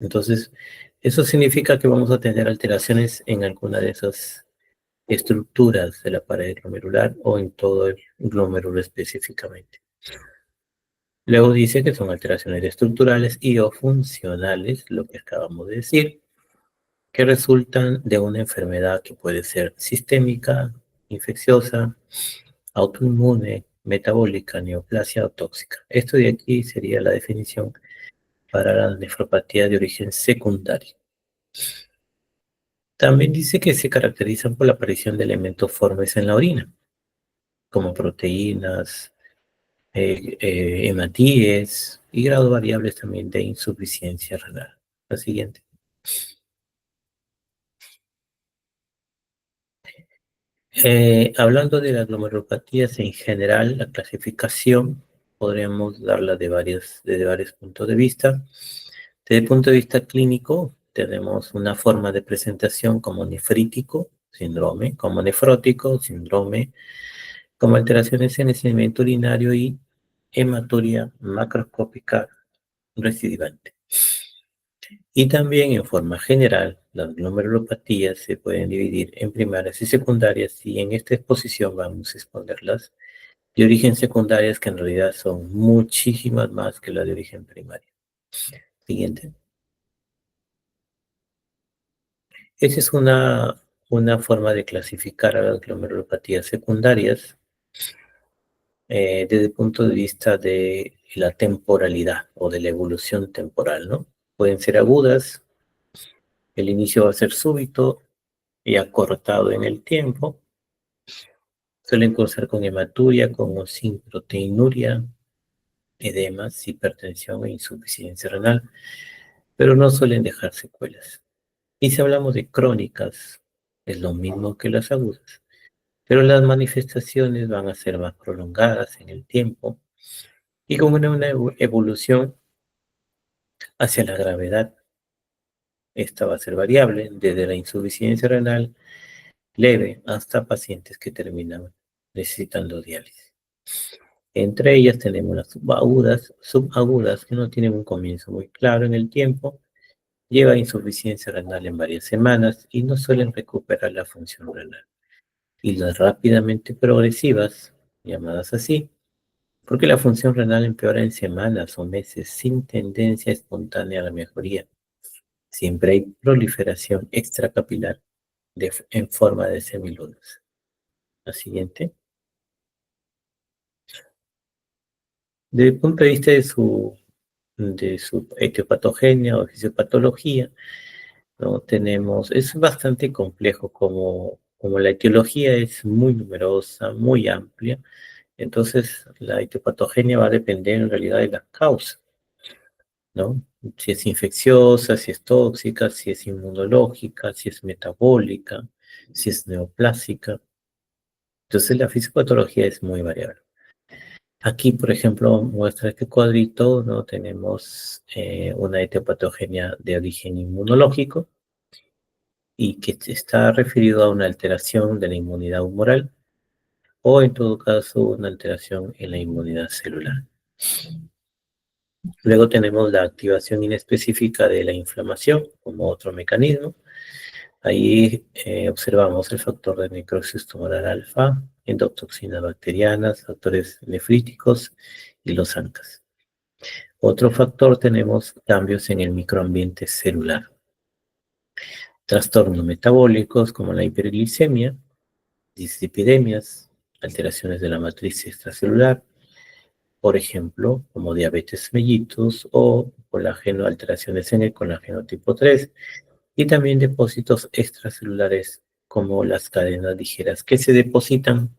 Entonces, eso significa que vamos a tener alteraciones en alguna de esas estructuras de la pared glomerular o en todo el glomérulo específicamente. Luego dice que son alteraciones estructurales y o funcionales, lo que acabamos de decir, que resultan de una enfermedad que puede ser sistémica, infecciosa, autoinmune, metabólica, neoplasia o tóxica. Esto de aquí sería la definición para la nefropatía de origen secundario. También dice que se caracterizan por la aparición de elementos formes en la orina, como proteínas, hematíes y grados variables también de insuficiencia renal. La siguiente. Hablando de las glomerulopatías en general, la clasificación podríamos darla desde varios puntos de vista. Desde el punto de vista clínico, tenemos una forma de presentación como nefrítico, síndrome, como nefrótico, síndrome, como alteraciones en el sedimento urinario y hematuria macroscópica recidivante. Y también en forma general, las glomerulopatías se pueden dividir en primarias y secundarias y en esta exposición vamos a exponerlas de origen secundarias que en realidad son muchísimas más que las de origen primario. Siguiente. Esa es una forma de clasificar a las glomerulopatías secundarias desde el punto de vista de la temporalidad o de la evolución temporal, ¿no? Pueden ser agudas, el inicio va a ser súbito y acortado en el tiempo. Suelen cursar con hematuria, con o sin proteinuria, edemas, hipertensión e insuficiencia renal, pero no suelen dejar secuelas. Y si hablamos de crónicas, es lo mismo que las agudas, pero las manifestaciones van a ser más prolongadas en el tiempo y con una evolución hacia la gravedad. Esta va a ser variable desde la insuficiencia renal leve hasta pacientes que terminan necesitando diálisis. Entre ellas tenemos las subagudas que no tienen un comienzo muy claro en el tiempo, lleva insuficiencia renal en varias semanas y no suelen recuperar la función renal. Y las rápidamente progresivas, llamadas así, porque la función renal empeora en semanas o meses sin tendencia espontánea a la mejoría. Siempre hay proliferación extracapilar en forma de semilunas. La siguiente. Desde el punto de vista de su etiopatogenia o fisiopatología, ¿no? Es bastante complejo como la etiología es muy numerosa, muy amplia, entonces la etiopatogenia va a depender en realidad de la causa, ¿no? Si es infecciosa, si es tóxica, si es inmunológica, si es metabólica, si es neoplásica. Entonces la fisiopatología es muy variable. Aquí, por ejemplo, muestra este cuadrito, ¿no? Tenemos una etiopatogenia de origen inmunológico y que está referido a una alteración de la inmunidad humoral o, en todo caso, una alteración en la inmunidad celular. Luego tenemos la activación inespecífica de la inflamación como otro mecanismo. Ahí observamos el factor de necrosis tumoral alfa, endotoxinas bacterianas, factores nefríticos y los ANCAS. Otro factor tenemos cambios en el microambiente celular. Trastornos metabólicos como la hiperglicemia, dislipidemias, alteraciones de la matriz extracelular, por ejemplo, como diabetes mellitus o alteraciones en el colágeno tipo 3, y también depósitos extracelulares como las cadenas ligeras que se depositan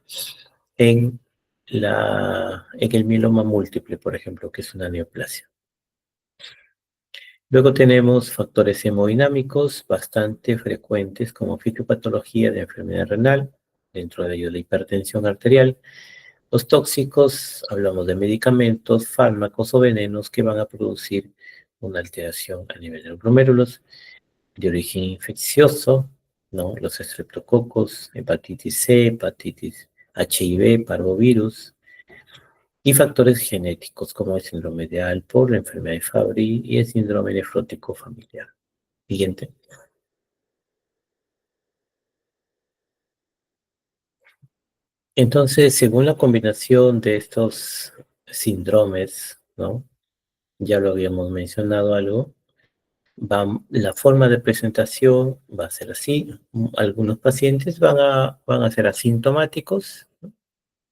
en el mieloma múltiple, por ejemplo, que es una neoplasia. Luego tenemos factores hemodinámicos bastante frecuentes como fisiopatología de enfermedad renal, dentro de ellos la hipertensión arterial. Los tóxicos, hablamos de medicamentos, fármacos o venenos que van a producir una alteración a nivel de los glomérulos de origen infeccioso, ¿no? Los estreptococos, hepatitis C, hepatitis HIV, parvovirus. y factores genéticos como el síndrome de Alport, la enfermedad de Fabry y el síndrome nefrótico familiar. Siguiente. Entonces, según la combinación de estos síndromes, ¿no? Ya lo habíamos mencionado algo, la forma de presentación va a ser así. Algunos pacientes van a ser asintomáticos, ¿no?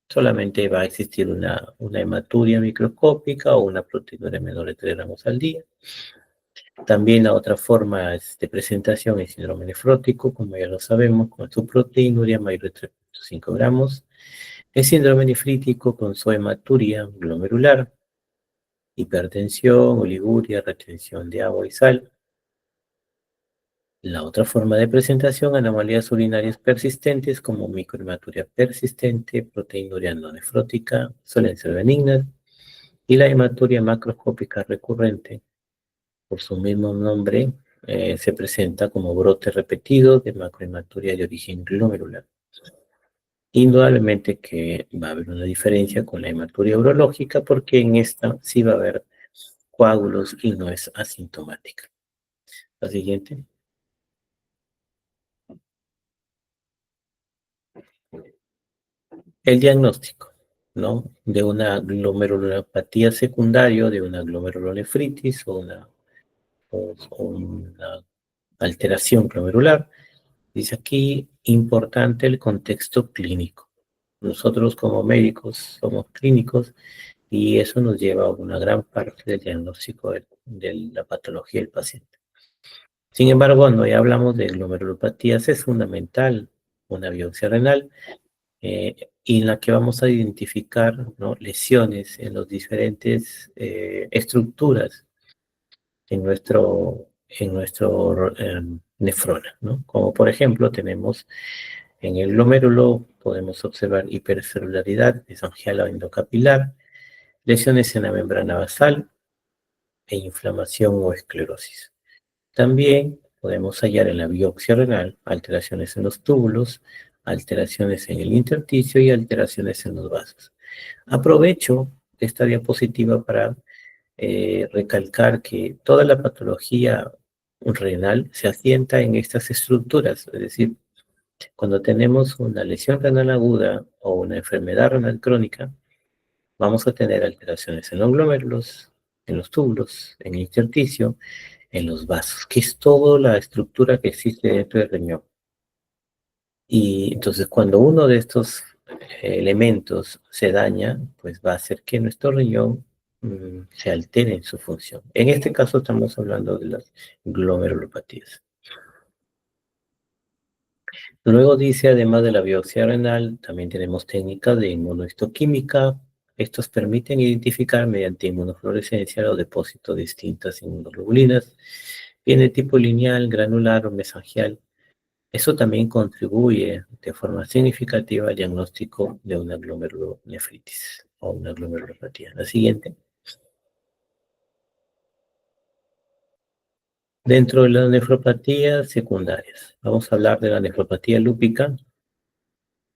Solamente va a existir una hematuria microscópica o una proteinuria menor de 3 gramos al día. También la otra forma de presentación es síndrome nefrótico, como ya lo sabemos, con su proteinuria mayor de 3,5 gramos. El síndrome nefrítico con su hematuria glomerular, hipertensión, oliguria, retención de agua y sal. La otra forma de presentación, anomalías urinarias persistentes como microhematuria persistente, proteinuria no nefrótica, suelen ser benignas, y la hematuria macroscópica recurrente, por su mismo nombre, se presenta como brote repetido de macrohematuria de origen glomerular. Indudablemente que va a haber una diferencia con la hematuria urológica porque en esta sí va a haber coágulos y no es asintomática. La siguiente. El diagnóstico, ¿no? De una glomerulopatía secundaria, de una glomerulonefritis o una alteración glomerular. Dice aquí, importante el contexto clínico. Nosotros como médicos somos clínicos y eso nos lleva a una gran parte del diagnóstico de la patología del paciente. Sin embargo, cuando ya hablamos de glomerulopatías, es fundamental una biopsia renal y en la que vamos a identificar, ¿no?, lesiones en las diferentes estructuras en nuestro nefrona, ¿no? Como por ejemplo tenemos en el glomérulo, podemos observar hipercelularidad mesangial o endocapilar, lesiones en la membrana basal e inflamación o esclerosis. También podemos hallar en la biopsia renal alteraciones en los túbulos, alteraciones en el intersticio y alteraciones en los vasos. Aprovecho esta diapositiva para recalcar que toda la patología renal se asienta en estas estructuras, es decir, cuando tenemos una lesión renal aguda o una enfermedad renal crónica, vamos a tener alteraciones en los glomérulos, en los túbulos, en el intersticio, en los vasos, que es toda la estructura que existe dentro del riñón. Y entonces cuando uno de estos elementos se daña, pues va a hacer que nuestro riñón se altere en su función. En este caso estamos hablando de las glomerulopatías. Luego dice, además de la biopsia renal, también tenemos técnicas de inmunohistoquímica. Estos permiten identificar mediante inmunofluorescencia los depósitos de distintas inmunoglobulinas, bien de tipo lineal, granular o mesangial. Eso también contribuye de forma significativa al diagnóstico de una glomerulonefritis o una glomerulopatía. La siguiente. Dentro de las nefropatías secundarias, vamos a hablar de la nefropatía lúpica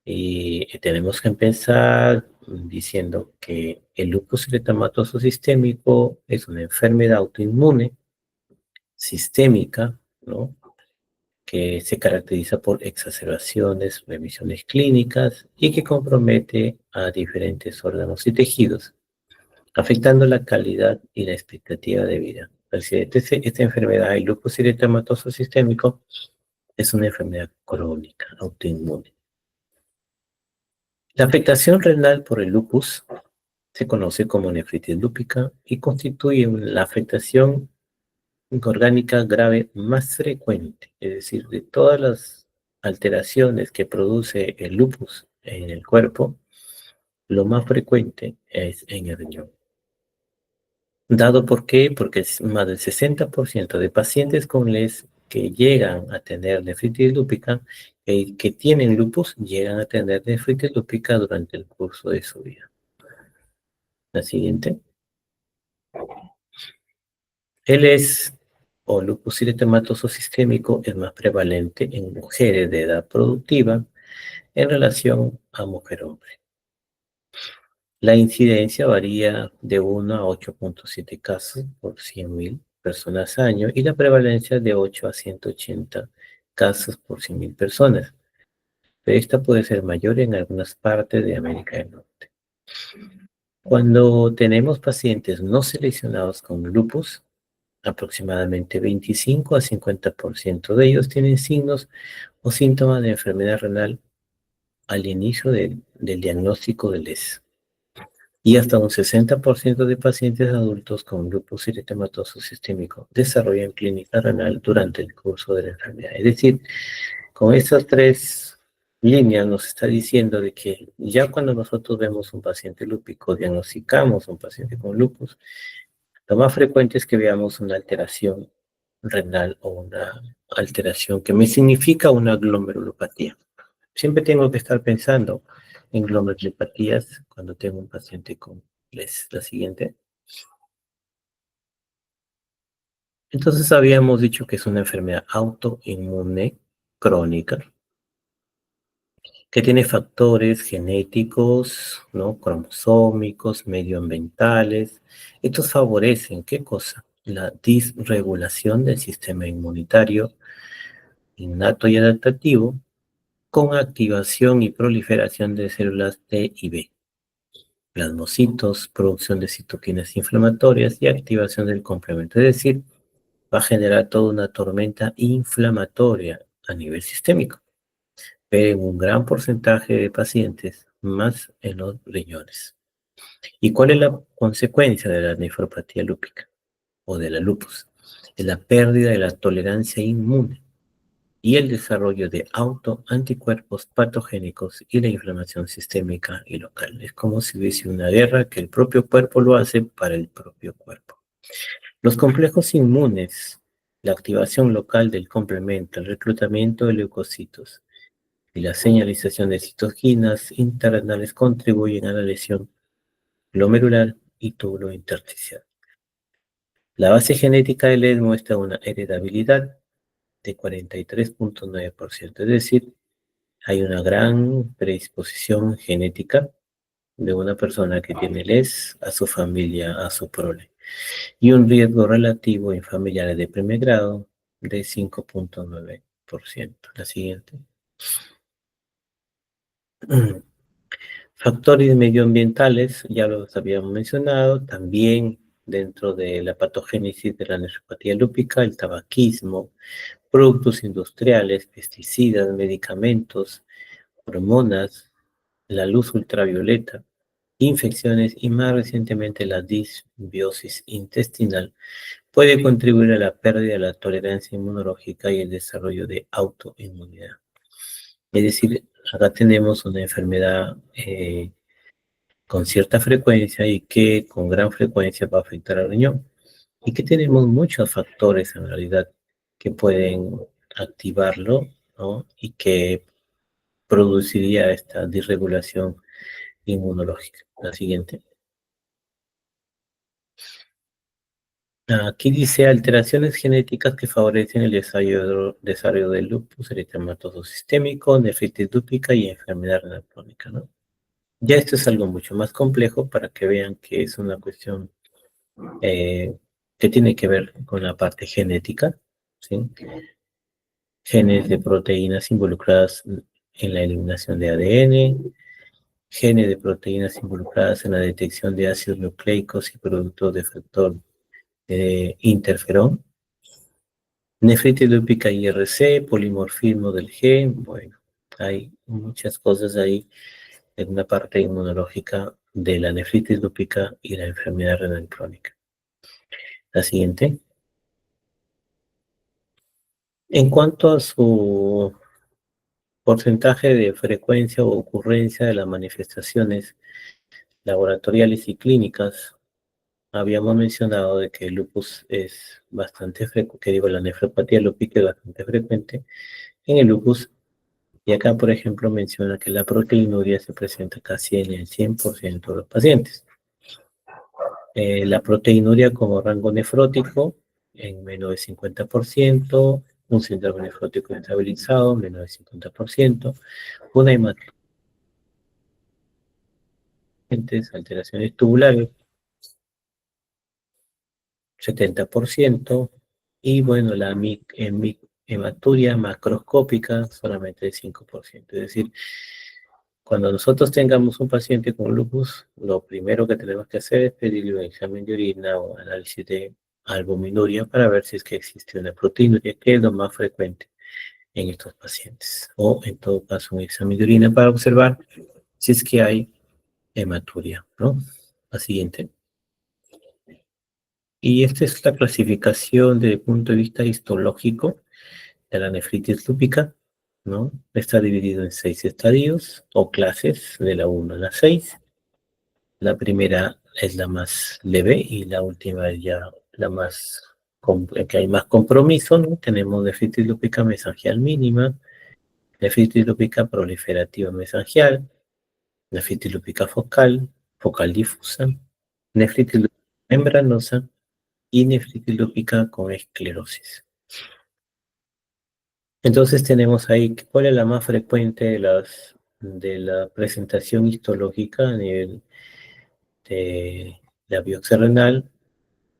y tenemos que empezar diciendo que el lupus eritematoso sistémico es una enfermedad autoinmune sistémica, ¿no?, que se caracteriza por exacerbaciones, revisiones clínicas y que compromete a diferentes órganos y tejidos, afectando la calidad y la expectativa de vida. Esta enfermedad, el lupus eritematoso sistémico, es una enfermedad crónica, autoinmune. La afectación renal por el lupus se conoce como nefritis lúpica y constituye la afectación orgánica grave más frecuente, es decir, de todas las alteraciones que produce el lupus en el cuerpo, lo más frecuente es en el riñón. ¿Dado por qué? Porque es más del 60% de pacientes con LES que llegan a tener nefritis lúpica, que tienen lupus, llegan a tener nefritis lúpica durante el curso de su vida. La siguiente. LES o lupus eritematoso sistémico es más prevalente en mujeres de edad productiva en relación a mujer-hombre. La incidencia varía de 1 a 8.7 casos por 100.000 personas año y la prevalencia de 8 a 180 casos por 100.000 personas. Pero esta puede ser mayor en algunas partes de América del Norte. Cuando tenemos pacientes no seleccionados con lupus, aproximadamente 25 a 50% de ellos tienen signos o síntomas de enfermedad renal al inicio del diagnóstico del LES. Y hasta un 60% de pacientes adultos con lupus eritematoso sistémico desarrollan clínica renal durante el curso de la enfermedad. Es decir, con estas tres líneas nos está diciendo de que ya cuando nosotros vemos un paciente lúpico, diagnosticamos un paciente con lupus, lo más frecuente es que veamos una alteración renal o una alteración que me significa una glomerulopatía. Siempre tengo que estar pensando en glomerulopatías cuando tengo un paciente con LES. La siguiente. Entonces habíamos dicho que es una enfermedad autoinmune crónica que tiene factores genéticos, ¿no? Cromosómicos, medioambientales. Estos favorecen, ¿qué cosa? La disregulación del sistema inmunitario innato y adaptativo con activación y proliferación de células T y B, plasmocitos, producción de citoquinas inflamatorias y activación del complemento. Es decir, va a generar toda una tormenta inflamatoria a nivel sistémico, pero en un gran porcentaje de pacientes, más en los riñones. ¿Y cuál es la consecuencia de la nefropatía lúpica o de la lupus? Es la pérdida de la tolerancia inmune y el desarrollo de autoanticuerpos patogénicos y la inflamación sistémica y local. Es como si hubiese una guerra que el propio cuerpo lo hace para el propio cuerpo. Los complejos inmunes, la activación local del complemento, el reclutamiento de leucocitos y la señalización de citoquinas internacionales contribuyen a la lesión glomerular y túbulo intersticial. La base genética del ES muestra una heredabilidad de 43.9%, es decir, hay una gran predisposición genética de una persona que tiene LES a su familia, a su prole, y un riesgo relativo en familiares de primer grado de 5.9%. La siguiente. Factores medioambientales, ya los habíamos mencionado, también dentro de la patogénesis de la nefropatía lúpica, el tabaquismo, productos industriales, pesticidas, medicamentos, hormonas, la luz ultravioleta, infecciones y más recientemente la disbiosis intestinal puede contribuir a la pérdida de la tolerancia inmunológica y el desarrollo de autoinmunidad. Es decir, acá tenemos una enfermedad con cierta frecuencia y que con gran frecuencia va a afectar al riñón. Y que tenemos muchos factores en realidad que pueden activarlo, ¿no? Y que produciría esta disregulación inmunológica. La siguiente. Aquí dice alteraciones genéticas que favorecen el desarrollo del lupus eritematoso sistémico, nefritis lúpica y enfermedad renal crónica, ¿no? Ya esto es algo mucho más complejo para que vean que es una cuestión que tiene que ver con la parte genética, ¿sí? Genes de proteínas involucradas en la eliminación de ADN, genes de proteínas involucradas en la detección de ácidos nucleicos y productos de factor interferón, nefritis lúpica IRC, polimorfismo del gen, bueno, hay muchas cosas ahí en una parte inmunológica de la nefritis lúpica y la enfermedad renal crónica. La siguiente. En cuanto a su porcentaje de frecuencia o ocurrencia de las manifestaciones laboratoriales y clínicas, habíamos mencionado de que el lupus es bastante frecuente, que digo, la nefropatía lúpica es bastante frecuente en el lupus, y acá, por ejemplo, menciona que la proteinuria se presenta casi en el 100% de los pacientes. La proteinuria como rango nefrótico en menos de 50%, un síndrome nefrótico estabilizado, menos de 50%, una pacientes, alteraciones tubulares, 70%, y bueno, la hematuria macroscópica solamente el 5%. Es decir, cuando nosotros tengamos un paciente con lupus, lo primero que tenemos que hacer es pedirle un examen de orina o análisis de albuminuria para ver si es que existe una proteinuria, que es lo más frecuente en estos pacientes. O en todo caso un examen de orina para observar si es que hay hematuria, ¿no? La siguiente. Y esta es la clasificación desde el punto de vista histológico de la nefritis lúpica, ¿no? Está dividido en 6 estadios o clases, de la 1 a la 6. La primera es la más leve y la última es ya la más, que hay más compromiso, ¿no? Tenemos nefritis lúpica mesangial mínima, nefritis lúpica proliferativa mesangial, nefritis lúpica focal, focal difusa, nefritis lúpica membranosa y nefritis lúpica con esclerosis. Entonces tenemos ahí, ¿cuál es la más frecuente de la presentación histológica a nivel de la biopsia renal?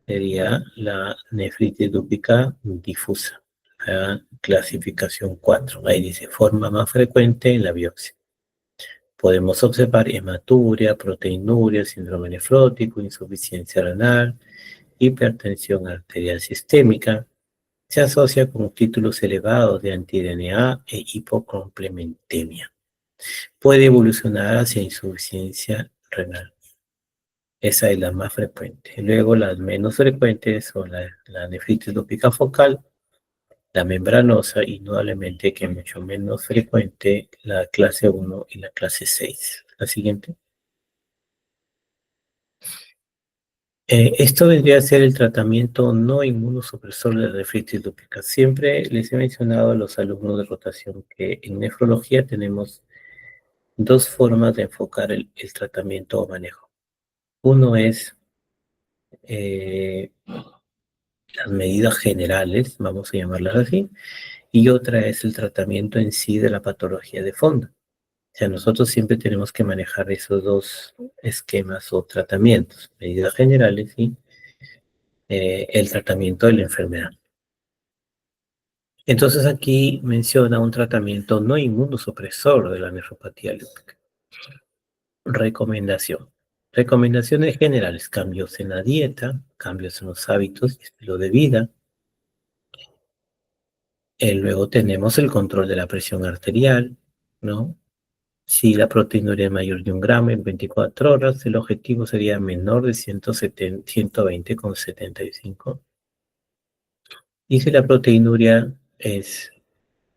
Sería la nefritis lúpica difusa, la clasificación 4. Ahí dice, forma más frecuente en la biopsia. Podemos observar hematuria, proteinuria, síndrome nefrótico, insuficiencia renal, hipertensión arterial sistémica. Se asocia con títulos elevados de anti-DNA e hipocomplementemia. Puede evolucionar hacia insuficiencia renal. Esa es la más frecuente. Luego las menos frecuentes son la nefritis lúpica focal, la membranosa y indudablemente que mucho menos frecuente la clase 1 y la clase 6. La siguiente. Esto vendría a ser el tratamiento no inmunosupresor de la nefritis lúpica. Siempre les he mencionado a los alumnos de rotación que en nefrología tenemos dos formas de enfocar el tratamiento o manejo. Uno es las medidas generales, vamos a llamarlas así, y otra es el tratamiento en sí de la patología de fondo. O sea, nosotros siempre tenemos que manejar esos dos esquemas o tratamientos, medidas generales y el tratamiento de la enfermedad. Entonces aquí menciona un tratamiento no inmunosupresor de la nefropatía lúpica. Recomendación. Recomendaciones generales, cambios en la dieta, cambios en los hábitos y estilo de vida. Luego tenemos el control de la presión arterial, ¿no? Si la proteinuria es mayor de 1 gramo en 24 horas, el objetivo sería menor de 120,75. Y si la proteinuria en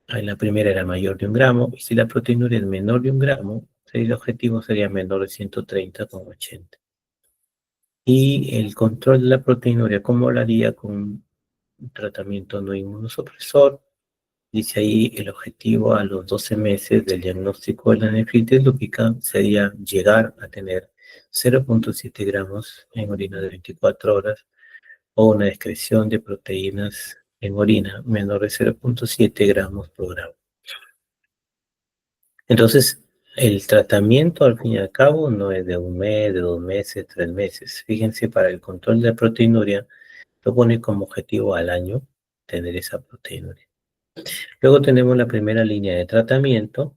la primera era mayor de 1 gramo, y si la proteinuria es menor de 1 gramo, el objetivo sería menor de 130,80. Y el control de la proteinuria, ¿cómo lo haría con un tratamiento no inmunosupresor? Dice ahí, el objetivo a los 12 meses del diagnóstico de la nefritis lúpica sería llegar a tener 0,7 gramos en orina de 24 horas o una excreción de proteínas en orina menor de 0,7 gramos por gramo. Entonces, el tratamiento al fin y al cabo no es de 1 mes, de 2 meses, 3 meses. Fíjense, para el control de la proteinuria, lo pone como objetivo al año tener esa proteinuria. Luego tenemos la primera línea de tratamiento,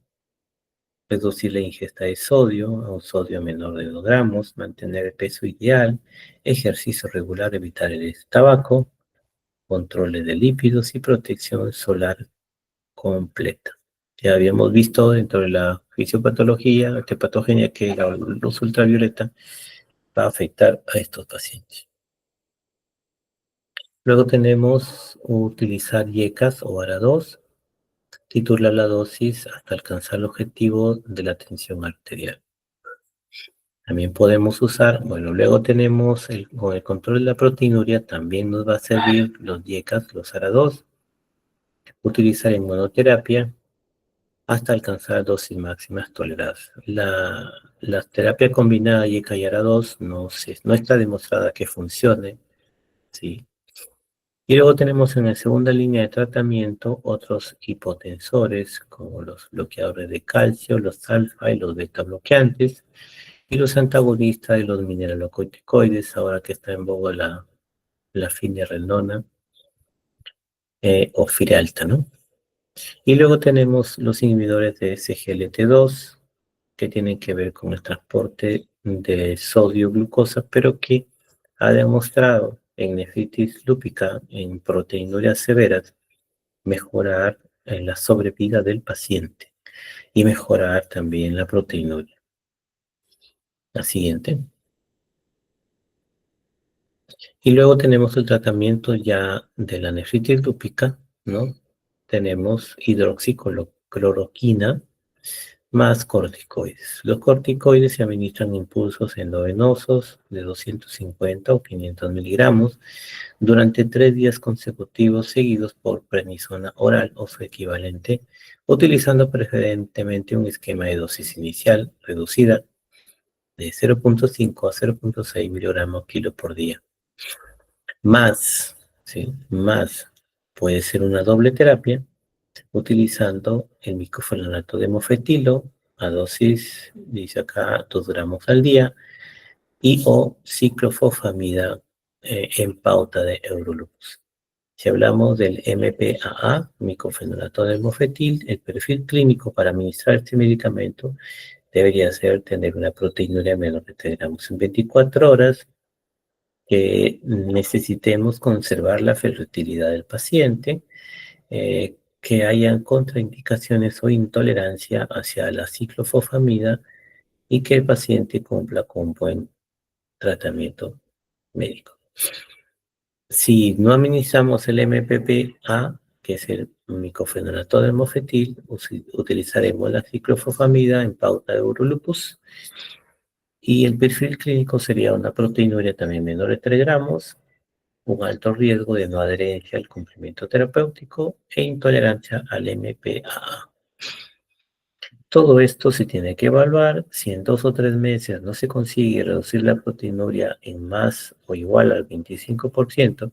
reducir la ingesta de sodio a un sodio menor de 2 gramos, mantener el peso ideal, ejercicio regular, evitar el tabaco, controles de lípidos y protección solar completa. Ya habíamos visto dentro de la fisiopatología, la patogenia, que la luz ultravioleta va a afectar a estos pacientes. Luego tenemos utilizar IECAS o ARA2, titular la dosis hasta alcanzar el objetivo de la tensión arterial. También podemos usar, bueno, luego tenemos con el control de la proteinuria, también nos va a servir los IECAS, los ARA2, utilizar inmunoterapia hasta alcanzar dosis máximas toleradas. La terapia combinada IECA y ARA2 no está demostrada que funcione, ¿sí? Y luego tenemos en la segunda línea de tratamiento otros hipotensores, como los bloqueadores de calcio, los alfa y los beta bloqueantes, Y los antagonistas de los mineralocorticoides, ahora que está en boga la finerenona o Firalte, ¿no? Y luego tenemos los inhibidores de SGLT2, que tienen que ver con el transporte de sodio-glucosa, pero que ha demostrado en nefritis lúpica, en proteinurias severas, mejorar la sobrevida del paciente y mejorar también la proteinuria. La siguiente. Y luego tenemos el tratamiento ya de la nefritis lúpica, ¿no? Tenemos hidroxicloroquina más corticoides. Los corticoides se administran impulsos endovenosos de 250 o 500 miligramos durante 3 días consecutivos seguidos por prednisona oral o su equivalente, utilizando preferentemente un esquema de dosis inicial reducida de 0.5 a 0.6 miligramos kilo por día. Más, ¿sí? Más puede ser una doble terapia utilizando el micofenonato de mofetilo a dosis, dice acá, 2 gramos al día, y o ciclofosfamida en pauta de Eurolux. Si hablamos del MPAA, micofenonato de mofetil, el perfil clínico para administrar este medicamento debería ser tener una proteinuria menor de 3 gramos en 24 horas, que necesitemos conservar la fertilidad del paciente, que hayan contraindicaciones o intolerancia hacia la ciclofosfamida y que el paciente cumpla con buen tratamiento médico. Si no administramos el MPPA, que es el micofenonato del mofetil, utilizaremos la ciclofosfamida en pauta de Eurolupus y el perfil clínico sería una proteinuria también menor de 3 gramos, un alto riesgo de no adherencia al cumplimiento terapéutico e intolerancia al MPAA. Todo esto se tiene que evaluar. Si en 2 o 3 meses no se consigue reducir la proteinuria en más o igual al 25%,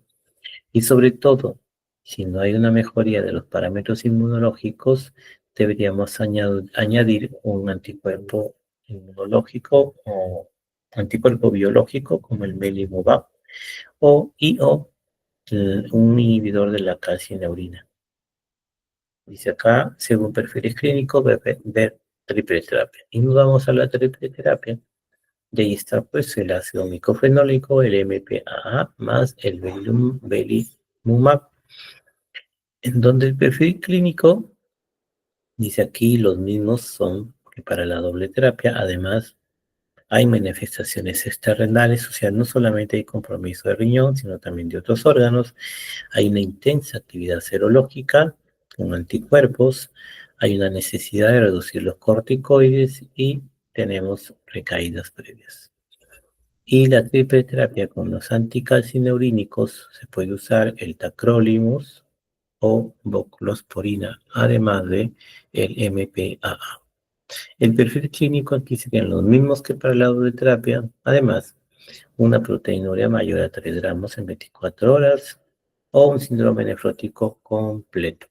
y sobre todo, si no hay una mejoría de los parámetros inmunológicos, deberíamos añadir un anticuerpo inmunológico o anticuerpo biológico como el melimumab o un inhibidor de la calcineurina. Dice acá, según perfiles clínicos, ver triple terapia. Y nos vamos a la triple terapia. Y ahí está pues el ácido micofenólico, el MPAA más el belimumab. En donde el perfil clínico, dice aquí, los mismos son que para la doble terapia. Además, hay manifestaciones extrarrenales, o sea, no solamente hay compromiso de riñón, sino también de otros órganos. Hay una intensa actividad serológica con anticuerpos, hay una necesidad de reducir los corticoides y tenemos recaídas previas. Y la triple terapia con los anticalcineurínicos se puede usar el tacrolimus o voclosporina, además de el MPAA. El perfil clínico aquí serían los mismos que para la doble terapia, además una proteinuria mayor a 3 gramos en 24 horas o un síndrome nefrótico completo.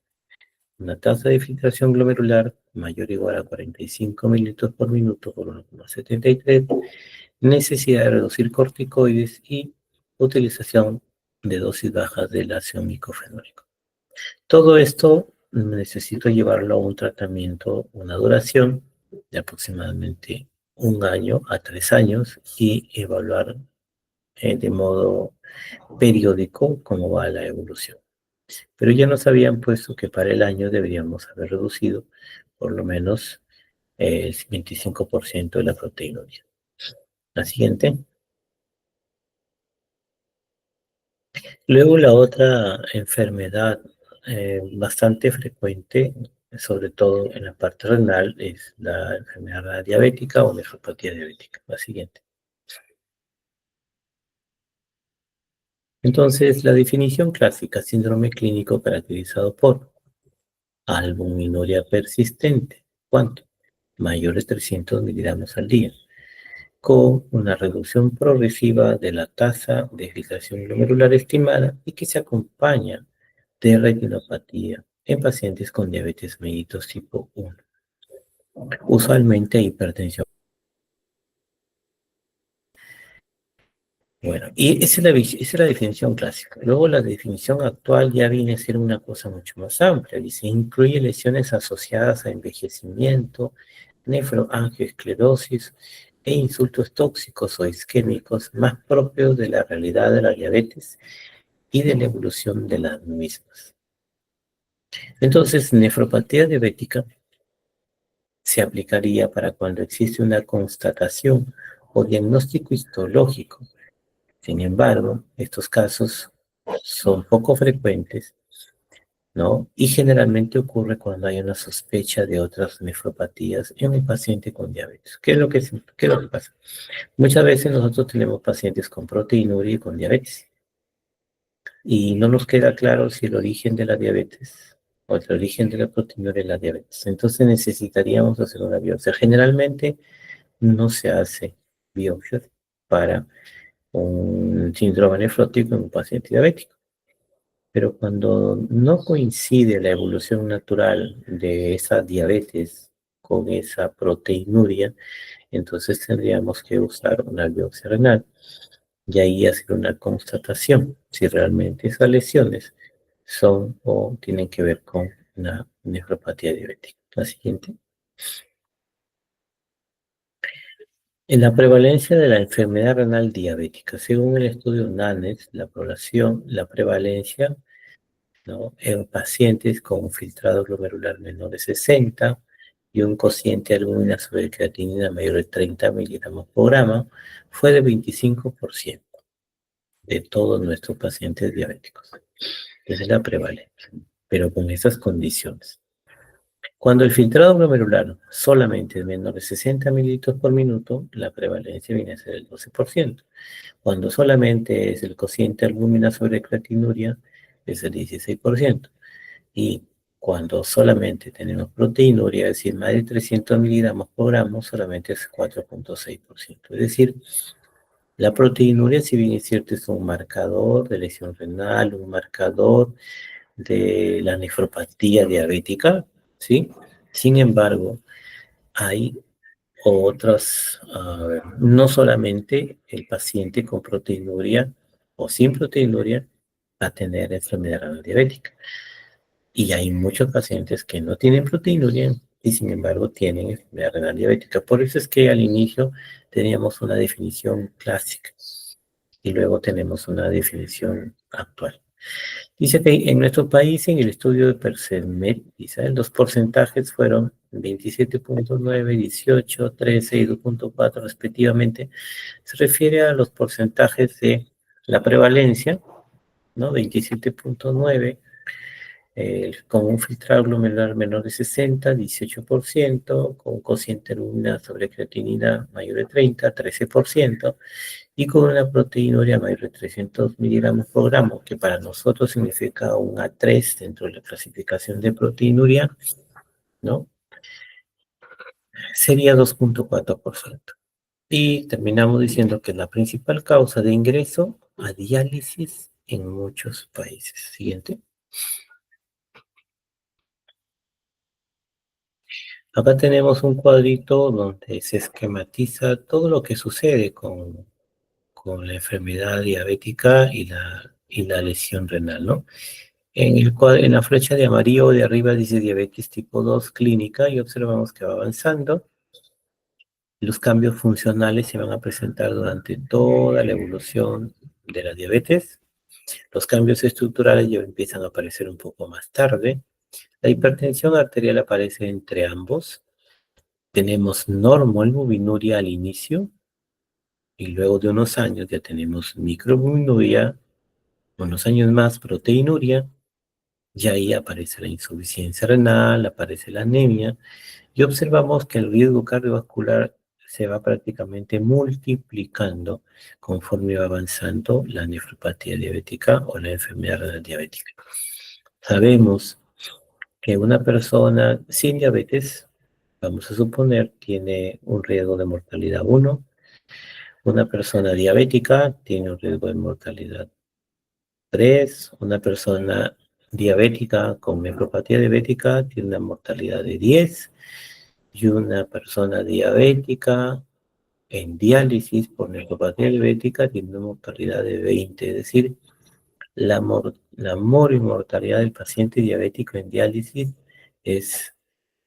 Una tasa de filtración glomerular mayor o igual a 45 mililitros por minuto por 1,73, necesidad de reducir corticoides y utilización de dosis bajas del ácido micofenólico. Todo esto necesito llevarlo a un tratamiento, una duración de aproximadamente 1 año a 3 años y evaluar de modo periódico cómo va la evolución. Pero ya nos habían puesto que para el año deberíamos haber reducido por lo menos el 25% de la proteinuria. La siguiente. Luego la otra enfermedad bastante frecuente, sobre todo en la parte renal, es la enfermedad diabética o nefropatía diabética. La siguiente. Entonces, la definición clásica, síndrome clínico caracterizado por albuminuria persistente. ¿Cuánto? Mayor de 300 miligramos al día, con una reducción progresiva de la tasa de filtración glomerular estimada y que se acompaña de retinopatía en pacientes con diabetes mellitus tipo 1. Usualmente hipertensión Bueno, y esa es la definición clásica. Luego la definición actual ya viene a ser una cosa mucho más amplia. Dice, incluye lesiones asociadas a envejecimiento, nefroangioesclerosis e insultos tóxicos o isquémicos más propios de la realidad de la diabetes y de la evolución de las mismas. Entonces, nefropatía diabética se aplicaría para cuando existe una constatación o diagnóstico histológico. Sin embargo, estos casos son poco frecuentes, ¿no? Y generalmente ocurre cuando hay una sospecha de otras nefropatías en un paciente con diabetes. ¿Qué es lo que pasa? Muchas veces nosotros tenemos pacientes con proteinuria y con diabetes. Y no nos queda claro si el origen de la diabetes o el origen de la proteinuria es la diabetes. Entonces necesitaríamos hacer una biopsia. Generalmente no se hace biopsia para un síndrome nefrótico en un paciente diabético. Pero cuando no coincide la evolución natural de esa diabetes con esa proteinuria, entonces tendríamos que usar una biopsia renal y ahí hacer una constatación si realmente esas lesiones son o tienen que ver con una nefropatía diabética. La siguiente. En la prevalencia de la enfermedad renal diabética, según el estudio NANES, la prevalencia, ¿no?, en pacientes con filtrado glomerular menor de 60 y un cociente de albúmina sobre creatinina mayor de 30 miligramos por gramo, fue de 25% de todos nuestros pacientes diabéticos. Esa es la prevalencia, pero con esas condiciones. Cuando el filtrado glomerular solamente es menor de 60 mililitros por minuto, la prevalencia viene a ser el 12%. Cuando solamente es el cociente albúmina sobre creatinuria, es el 16%. Y cuando solamente tenemos proteinuria, es decir, más de 300 miligramos por gramo, solamente es 4.6%. Es decir, la proteinuria, si bien es cierto, es un marcador de lesión renal, un marcador de la nefropatía diabética, ¿sí? Sin embargo, hay otras, no solamente el paciente con proteinuria o sin proteinuria va a tener enfermedad renal diabética. Y hay muchos pacientes que no tienen proteinuria y sin embargo tienen enfermedad renal diabética. Por eso es que al inicio teníamos una definición clásica y luego tenemos una definición actual. Dice que en nuestro país, en el estudio de Persemed, los porcentajes fueron 27.9, 18, 13 y 2.4 respectivamente. Se refiere a los porcentajes de la prevalencia, ¿no? 27.9 con un filtrado glomerular menor de 60, 18%, con un cociente albúmina sobre creatinina mayor de 30, 13%, y con una proteinuria mayor de 300 miligramos por gramo, que para nosotros significa un A3 dentro de la clasificación de proteinuria, ¿no? Sería 2.4%. Y terminamos diciendo que es la principal causa de ingreso a diálisis en muchos países. Siguiente. Acá tenemos un cuadrito donde se esquematiza todo lo que sucede con la enfermedad diabética y la lesión renal, ¿no? En la flecha de amarillo de arriba dice diabetes tipo 2 clínica y observamos que va avanzando. Los cambios funcionales se van a presentar durante toda la evolución de la diabetes. Los cambios estructurales ya empiezan a aparecer un poco más tarde. La hipertensión arterial aparece entre ambos. Tenemos normoalbuminuria al inicio y luego de unos años ya tenemos microalbuminuria, unos años más proteinuria, y ahí aparece la insuficiencia renal, aparece la anemia, y observamos que el riesgo cardiovascular se va prácticamente multiplicando conforme va avanzando la nefropatía diabética o la enfermedad renal diabética. Sabemos que una persona sin diabetes, vamos a suponer, tiene un riesgo de mortalidad 1. Una persona diabética tiene un riesgo de mortalidad 3. Una persona diabética con nefropatía diabética tiene una mortalidad de 10. Y una persona diabética en diálisis por nefropatía diabética tiene una mortalidad de 20, es decir, la mortalidad del paciente diabético en diálisis es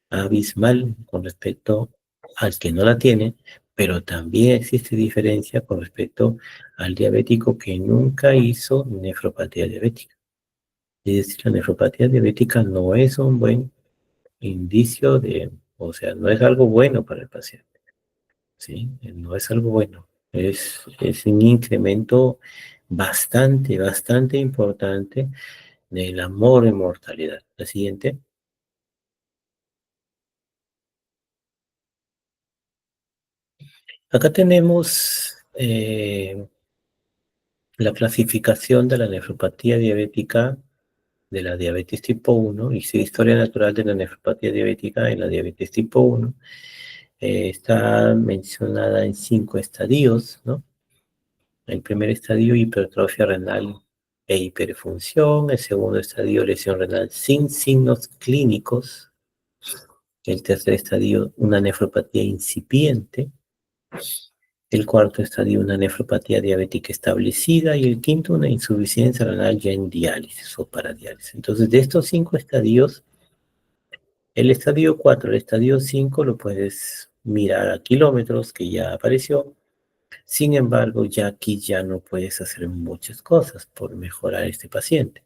abismal con respecto al que no la tiene, pero también existe diferencia con respecto al diabético que nunca hizo nefropatía diabética. Es decir, la nefropatía diabética no es un buen indicio o sea, no es algo bueno para el paciente, ¿sí? No es algo bueno. Es un incremento bastante importante del amor y mortalidad. La siguiente. Acá tenemos la clasificación de la nefropatía diabética de la diabetes tipo 1 y su historia natural de la nefropatía diabética en la diabetes tipo 1. Está mencionada en 5 estadios, ¿no? El primer estadio, hipertrofia renal e hiperfunción. El segundo estadio, lesión renal sin signos clínicos. El tercer estadio, una nefropatía incipiente. El cuarto estadio, una nefropatía diabética establecida. Y el quinto, una insuficiencia renal ya en diálisis o paradiálisis. Entonces, de estos 5 estadios, el estadio 4, el estadio 5 lo puedes mirar a kilómetros, que ya apareció. Sin embargo, ya aquí ya no puedes hacer muchas cosas por mejorar a este paciente.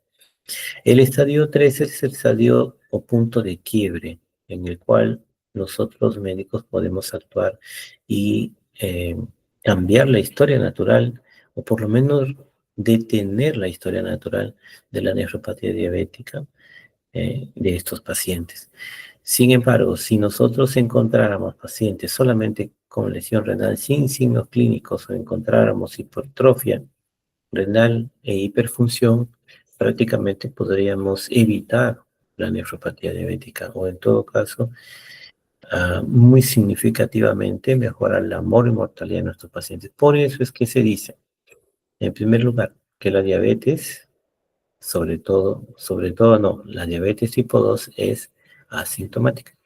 El estadio 3 es el estadio o punto de quiebre en el cual nosotros médicos podemos actuar y cambiar la historia natural o por lo menos detener la historia natural de la nefropatía diabética de estos pacientes. Sin embargo, si nosotros encontráramos pacientes solamente con lesión renal sin signos clínicos o encontráramos hipertrofia renal e hiperfunción, prácticamente podríamos evitar la nefropatía diabética o en todo caso, muy significativamente mejorar la mortalidad de nuestros pacientes. Por eso es que se dice, en primer lugar, que la diabetes, sobre todo no, la diabetes tipo 2 es asintomática.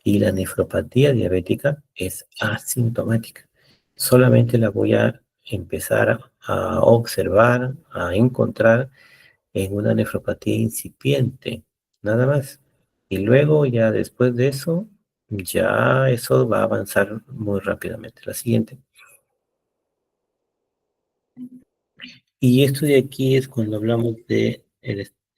Y la nefropatía diabética es asintomática. Solamente la voy a empezar a observar, a encontrar en una nefropatía incipiente, nada más. Y luego ya después de eso, ya eso va a avanzar muy rápidamente. La siguiente. Y esto de aquí es cuando hablamos de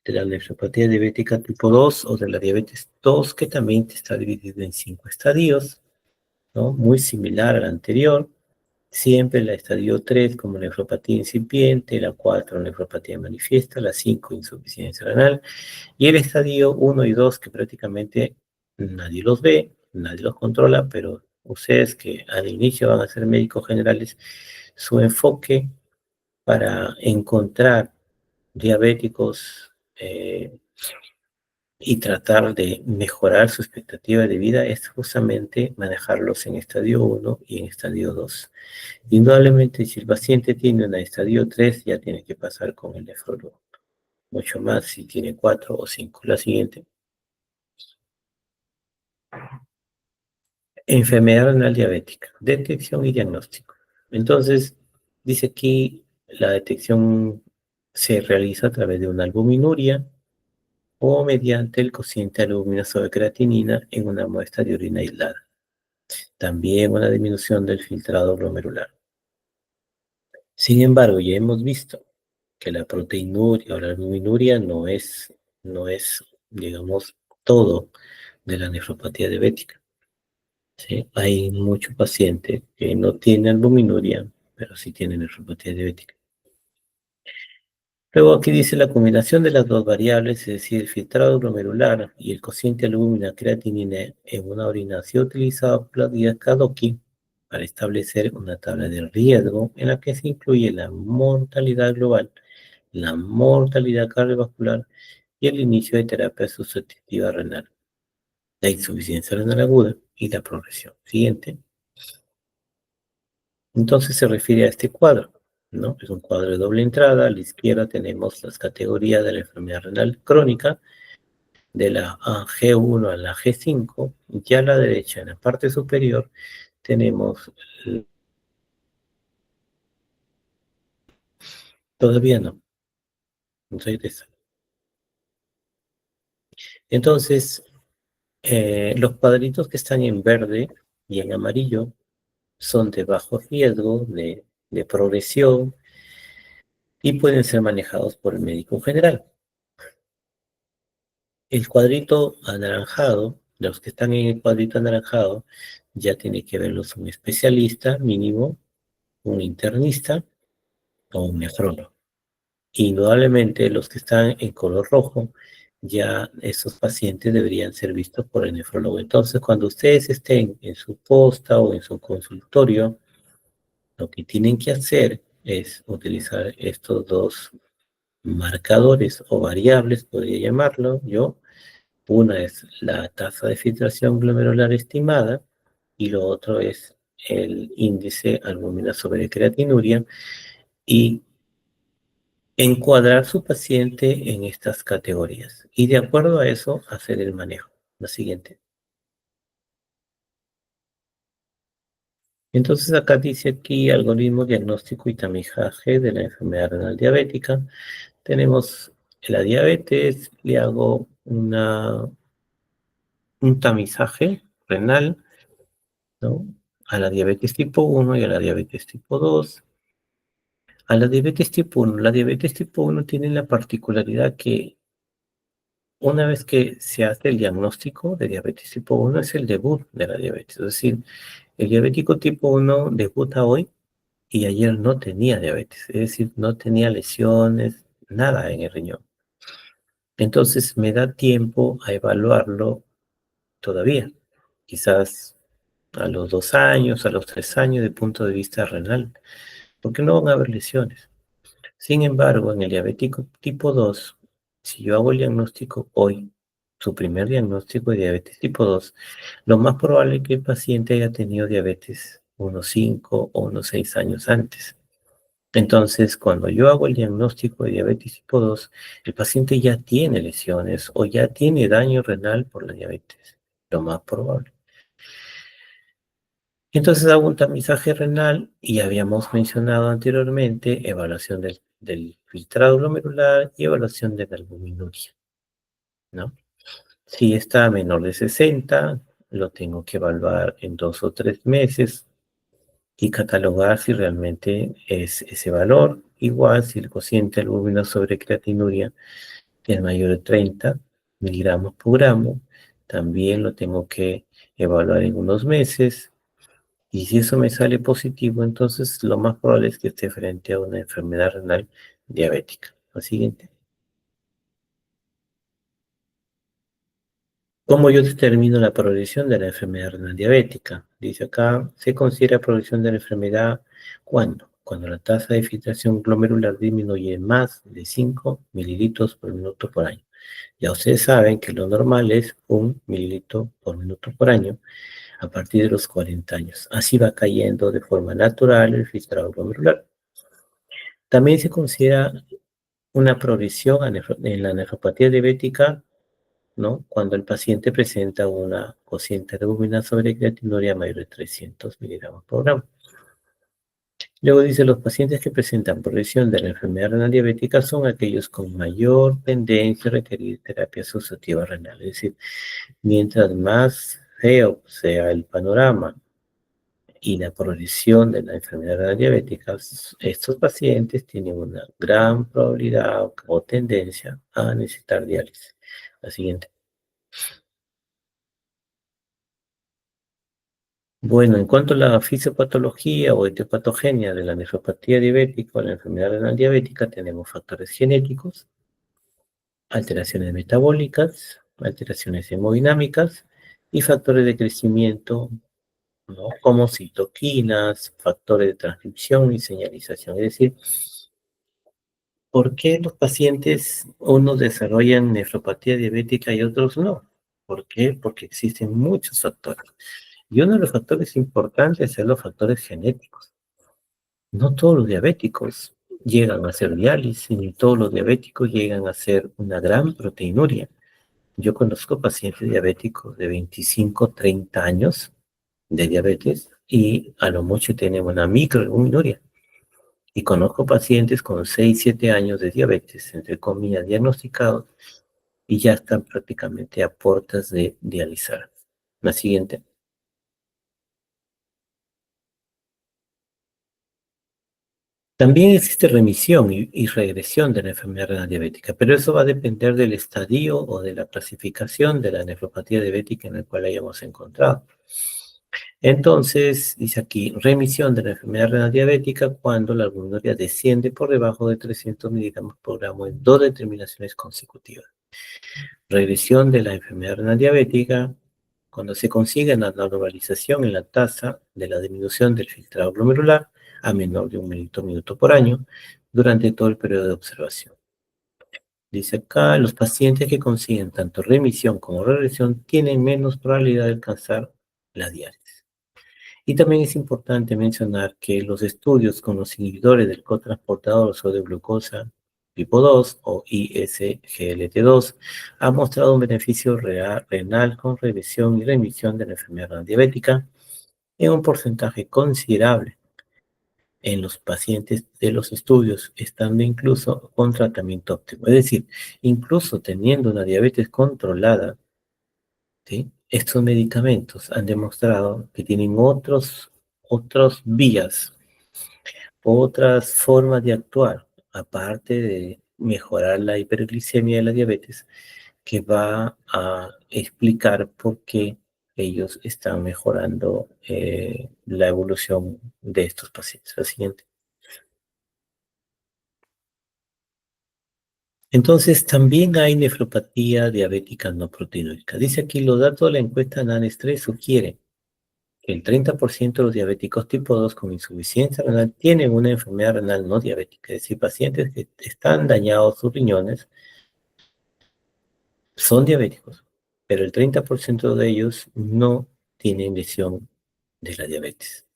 la nefropatía diabética tipo 2 o de la diabetes 2, que también está dividida en 5 estadios, ¿no? Muy similar al anterior. Siempre la estadio 3 como nefropatía incipiente, la 4 nefropatía manifiesta, la 5 insuficiencia renal, y el estadio 1 y 2 que prácticamente nadie los ve, nadie los controla, pero ustedes que al inicio van a ser médicos generales, su enfoque para encontrar diabéticos y tratar de mejorar su expectativa de vida es justamente manejarlos en estadio 1 y en estadio 2. Indudablemente, si el paciente tiene una estadio 3, ya tiene que pasar con el nefrólogo. Mucho más si tiene 4 o 5. La siguiente. Enfermedad renal diabética. Detección y diagnóstico. Entonces, dice aquí, la detección se realiza a través de una albuminuria o mediante el cociente albuminoso de creatinina en una muestra de orina aislada. También una disminución del filtrado glomerular. Sin embargo, ya hemos visto que la proteinuria o la albuminuria no es, digamos, todo de la nefropatía diabética, ¿sí? Hay muchos pacientes que no tienen albuminuria, pero sí tienen nefropatía diabética. Luego aquí dice la combinación de las dos variables, es decir, el filtrado glomerular y el cociente albúmina-creatinina en una orina ha sido utilizado por la guía Kadoki para establecer una tabla de riesgo en la que se incluye la mortalidad global, la mortalidad cardiovascular y el inicio de terapia sustitutiva renal, la insuficiencia renal aguda y la progresión. Siguiente. Entonces se refiere a este cuadro, ¿no? Es un cuadro de doble entrada. A la izquierda tenemos las categorías de la enfermedad renal crónica, de la G1 a la G5, y a la derecha, en la parte superior, tenemos Todavía no, regresa. Entonces, los cuadritos que están en verde y en amarillo son de bajo riesgo, de progresión, y pueden ser manejados por el médico general. El cuadrito anaranjado, los que están en el cuadrito anaranjado, ya tiene que verlos un especialista mínimo, un internista o un nefrólogo. Indudablemente los que están en color rojo, ya esos pacientes deberían ser vistos por el nefrólogo. Entonces, cuando ustedes estén en su posta o en su consultorio, lo que tienen que hacer es utilizar estos dos marcadores o variables, podría llamarlo yo. Una es la tasa de filtración glomerular estimada y lo otro es el índice albúmina sobre creatinuria, y encuadrar su paciente en estas categorías y de acuerdo a eso hacer el manejo. La siguiente. Entonces acá dice aquí algoritmo diagnóstico y tamizaje de la enfermedad renal diabética. Tenemos la diabetes, le hago un tamizaje renal, ¿no? A la diabetes tipo 1 y a la diabetes tipo 2. A la diabetes tipo 1, la diabetes tipo 1 tiene la particularidad que una vez que se hace el diagnóstico de diabetes tipo 1 es el debut de la diabetes. Es decir, el diabético tipo 1 debuta hoy y ayer no tenía diabetes. Es decir, no tenía lesiones, nada en el riñón. Entonces me da tiempo a evaluarlo todavía. Quizás a los 2 años, a los 3 años de punto de vista renal, porque no van a haber lesiones. Sin embargo, en el diabético tipo 2, si yo hago el diagnóstico hoy, su primer diagnóstico de diabetes tipo 2, lo más probable es que el paciente haya tenido diabetes unos 5 o unos 6 años antes. Entonces, cuando yo hago el diagnóstico de diabetes tipo 2, el paciente ya tiene lesiones o ya tiene daño renal por la diabetes, lo más probable. Entonces hago un tamizaje renal y habíamos mencionado anteriormente evaluación del filtrado glomerular y evaluación de la albuminuria, ¿no? Si está menor de 60, lo tengo que evaluar en 2 o 3 meses y catalogar si realmente es ese valor. Igual si el cociente albúmina sobre creatinuria es mayor de 30 miligramos por gramo, también lo tengo que evaluar en unos meses. Y si eso me sale positivo, entonces lo más probable es que esté frente a una enfermedad renal diabética. Lo siguiente. ¿Cómo yo determino la progresión de la enfermedad renal diabética? Dice acá, se considera progresión de la enfermedad ¿cuándo? Cuando la tasa de filtración glomerular disminuye más de 5 mililitros por minuto por año. Ya ustedes saben que lo normal es 1 mililitro por minuto por año a partir de los 40 años. Así va cayendo de forma natural el filtrado glomerular. También se considera una progresión en la nefropatía diabética, ¿no? Cuando el paciente presenta una cociente albúmina sobre creatinuria mayor de 300 miligramos por gramo. Luego dice, los pacientes que presentan progresión de la enfermedad renal diabética son aquellos con mayor tendencia a requerir terapia sustitutiva renal. Es decir, mientras más feo sea el panorama y la progresión de la enfermedad renal diabética, estos pacientes tienen una gran probabilidad o tendencia a necesitar diálisis. La siguiente. Bueno, en cuanto a la fisiopatología o etiopatogenia de la nefropatía diabética o la enfermedad renal diabética, tenemos factores genéticos, alteraciones metabólicas, alteraciones hemodinámicas y factores de crecimiento, ¿no? Como citoquinas, factores de transcripción y señalización. Es decir, ¿por qué los pacientes, unos desarrollan nefropatía diabética y otros no? ¿Por qué? Porque existen muchos factores. Y uno de los factores importantes son los factores genéticos. No todos los diabéticos llegan a hacer diálisis, ni todos los diabéticos llegan a hacer una gran proteinuria. Yo conozco pacientes diabéticos de 25, 30 años de diabetes y a lo mucho tienen una microalbuminuria. Y conozco pacientes con 6, 7 años de diabetes, entre comillas, diagnosticados, y ya están prácticamente a puertas de dializar. La siguiente. También existe remisión y regresión de la enfermedad renal diabética, pero eso va a depender del estadio o de la clasificación de la nefropatía diabética en el cual hayamos encontrado. Entonces, dice aquí, remisión de la enfermedad renal diabética cuando la albuminuria desciende por debajo de 300 miligramos por gramo en 2 determinaciones consecutivas. Regresión de la enfermedad renal diabética cuando se consigue la normalización en la tasa de la disminución del filtrado glomerular a menor de 1 minuto por año durante todo el periodo de observación. Dice acá, los pacientes que consiguen tanto remisión como regresión tienen menos probabilidad de alcanzar la diálisis. Y también es importante mencionar que los estudios con los inhibidores del cotransportador sodio glucosa tipo 2 o ISGLT2 han mostrado un beneficio renal con regresión y remisión de la enfermedad renal diabética en un porcentaje considerable en los pacientes de los estudios, estando incluso con tratamiento óptimo. Es decir, incluso teniendo una diabetes controlada, ¿sí? Estos medicamentos han demostrado que tienen otras vías, otras formas de actuar, aparte de mejorar la hiperglicemia de la diabetes, que va a explicar por qué ellos están mejorando la evolución de estos pacientes. La siguiente. Entonces, también hay nefropatía diabética no proteinúrica. Dice aquí, los datos de la encuesta NAN-3 sugieren que el 30% de los diabéticos tipo 2 con insuficiencia renal tienen una enfermedad renal no diabética, es decir, pacientes que están dañados sus riñones son diabéticos, pero el 30% de ellos no tienen lesión de la diabetes.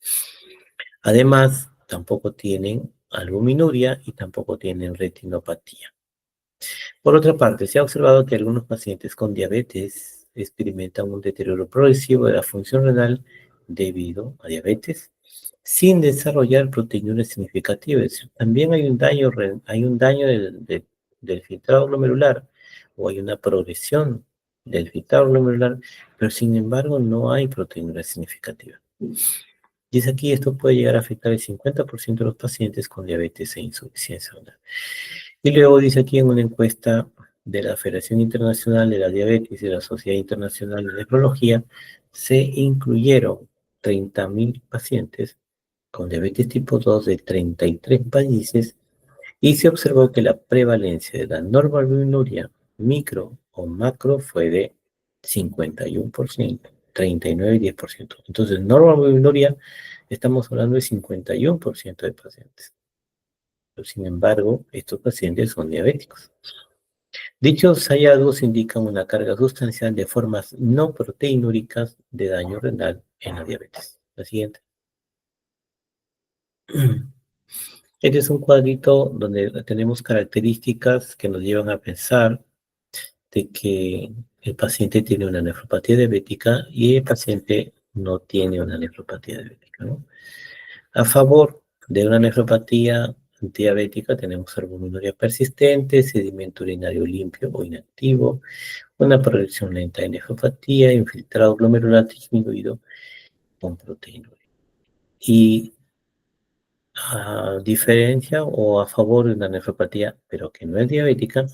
Además, tampoco tienen albuminuria y tampoco tienen retinopatía. Por otra parte, se ha observado que algunos pacientes con diabetes experimentan un deterioro progresivo de la función renal debido a diabetes, sin desarrollar proteinuria significativa. Es decir, también hay un daño del filtrado glomerular o hay una progresión del filtrado glomerular, pero sin embargo no hay proteinuria significativa. Dice aquí, esto puede llegar a afectar el 50% de los pacientes con diabetes e insuficiencia renal. Y luego dice aquí en una encuesta de la Federación Internacional de la Diabetes y de la Sociedad Internacional de Nefrología, se incluyeron 30.000 pacientes con diabetes tipo 2 de 33 países y se observó que la prevalencia de la normalbinuria micro o macro fue de 51%, 39 y 10%. Entonces, normalbinuria, estamos hablando de 51% de pacientes. Pero, sin embargo, estos pacientes son diabéticos. Dichos hallazgos indican una carga sustancial de formas no proteinúricas de daño renal en la diabetes. La siguiente. Este es un cuadrito donde tenemos características que nos llevan a pensar de que el paciente tiene una nefropatía diabética y el paciente no tiene una nefropatía diabética, ¿no? A favor de una nefropatía diabética tenemos albuminuria persistente, sedimento urinario limpio o inactivo, una progresión lenta de nefropatía, infiltrado glomerular disminuido con proteinuria. Y a diferencia o a favor de una nefropatía, pero que no es diabética,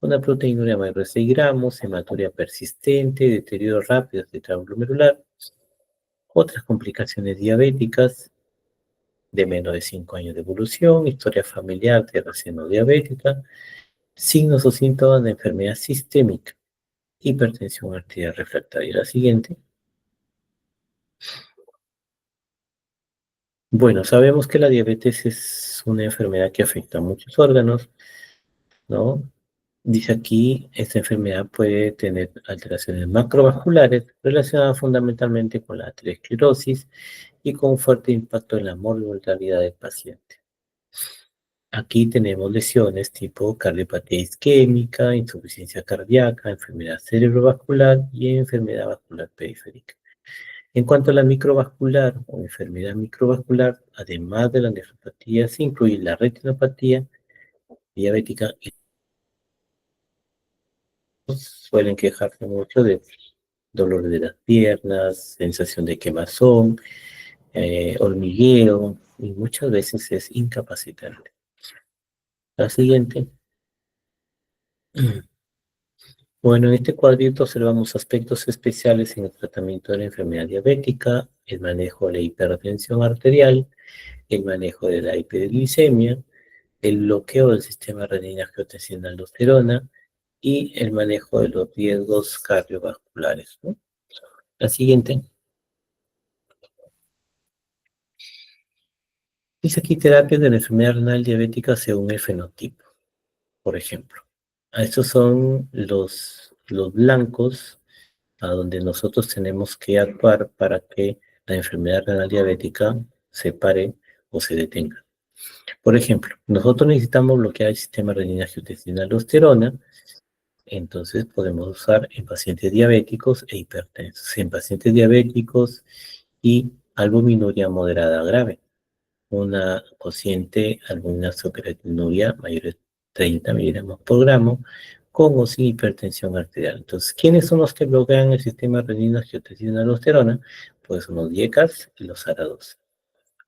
una proteinuria mayor de 6 gramos, hematuria persistente, deterioro rápido del tramo glomerular, otras complicaciones diabéticas de menos de 5 años de evolución, historia familiar de recién diabética, signos o síntomas de enfermedad sistémica, hipertensión arterial refractaria. La siguiente. Bueno, sabemos que la diabetes es una enfermedad que afecta a muchos órganos, ¿no? Dice aquí, esta enfermedad puede tener alteraciones macrovasculares relacionadas fundamentalmente con la aterosclerosis y con un fuerte impacto en la mortalidad del paciente. Aquí tenemos lesiones tipo cardiopatía isquémica, insuficiencia cardíaca, enfermedad cerebrovascular y enfermedad vascular periférica. En cuanto a la microvascular o enfermedad microvascular, además de la nefropatía, se incluye la retinopatía diabética y suelen quejarse mucho de dolor de las piernas, sensación de quemazón, hormigueo, y muchas veces es incapacitante. La siguiente. Bueno, en este cuadrito observamos aspectos especiales en el tratamiento de la enfermedad diabética, el manejo de la hipertensión arterial, el manejo de la hiperglicemia, el bloqueo del sistema renina-angiotensina-aldosterona y el manejo de los riesgos cardiovasculares, ¿no? La siguiente. Dice aquí terapias de la enfermedad renal diabética según el fenotipo, por ejemplo. Estos son los blancos a donde nosotros tenemos que actuar para que la enfermedad renal diabética se pare o se detenga. Por ejemplo, nosotros necesitamos bloquear el sistema renina-angiotensina-aldosterona, entonces podemos usar en pacientes diabéticos e hipertensos, en pacientes diabéticos y albuminuria moderada grave, una cociente albumina superalbuminuria mayor de 30 miligramos por gramo, con o sin hipertensión arterial. Entonces, ¿quiénes son los que bloquean el sistema renina-angiotensina-aldosterona? Pues son los IECAS y los ARA2.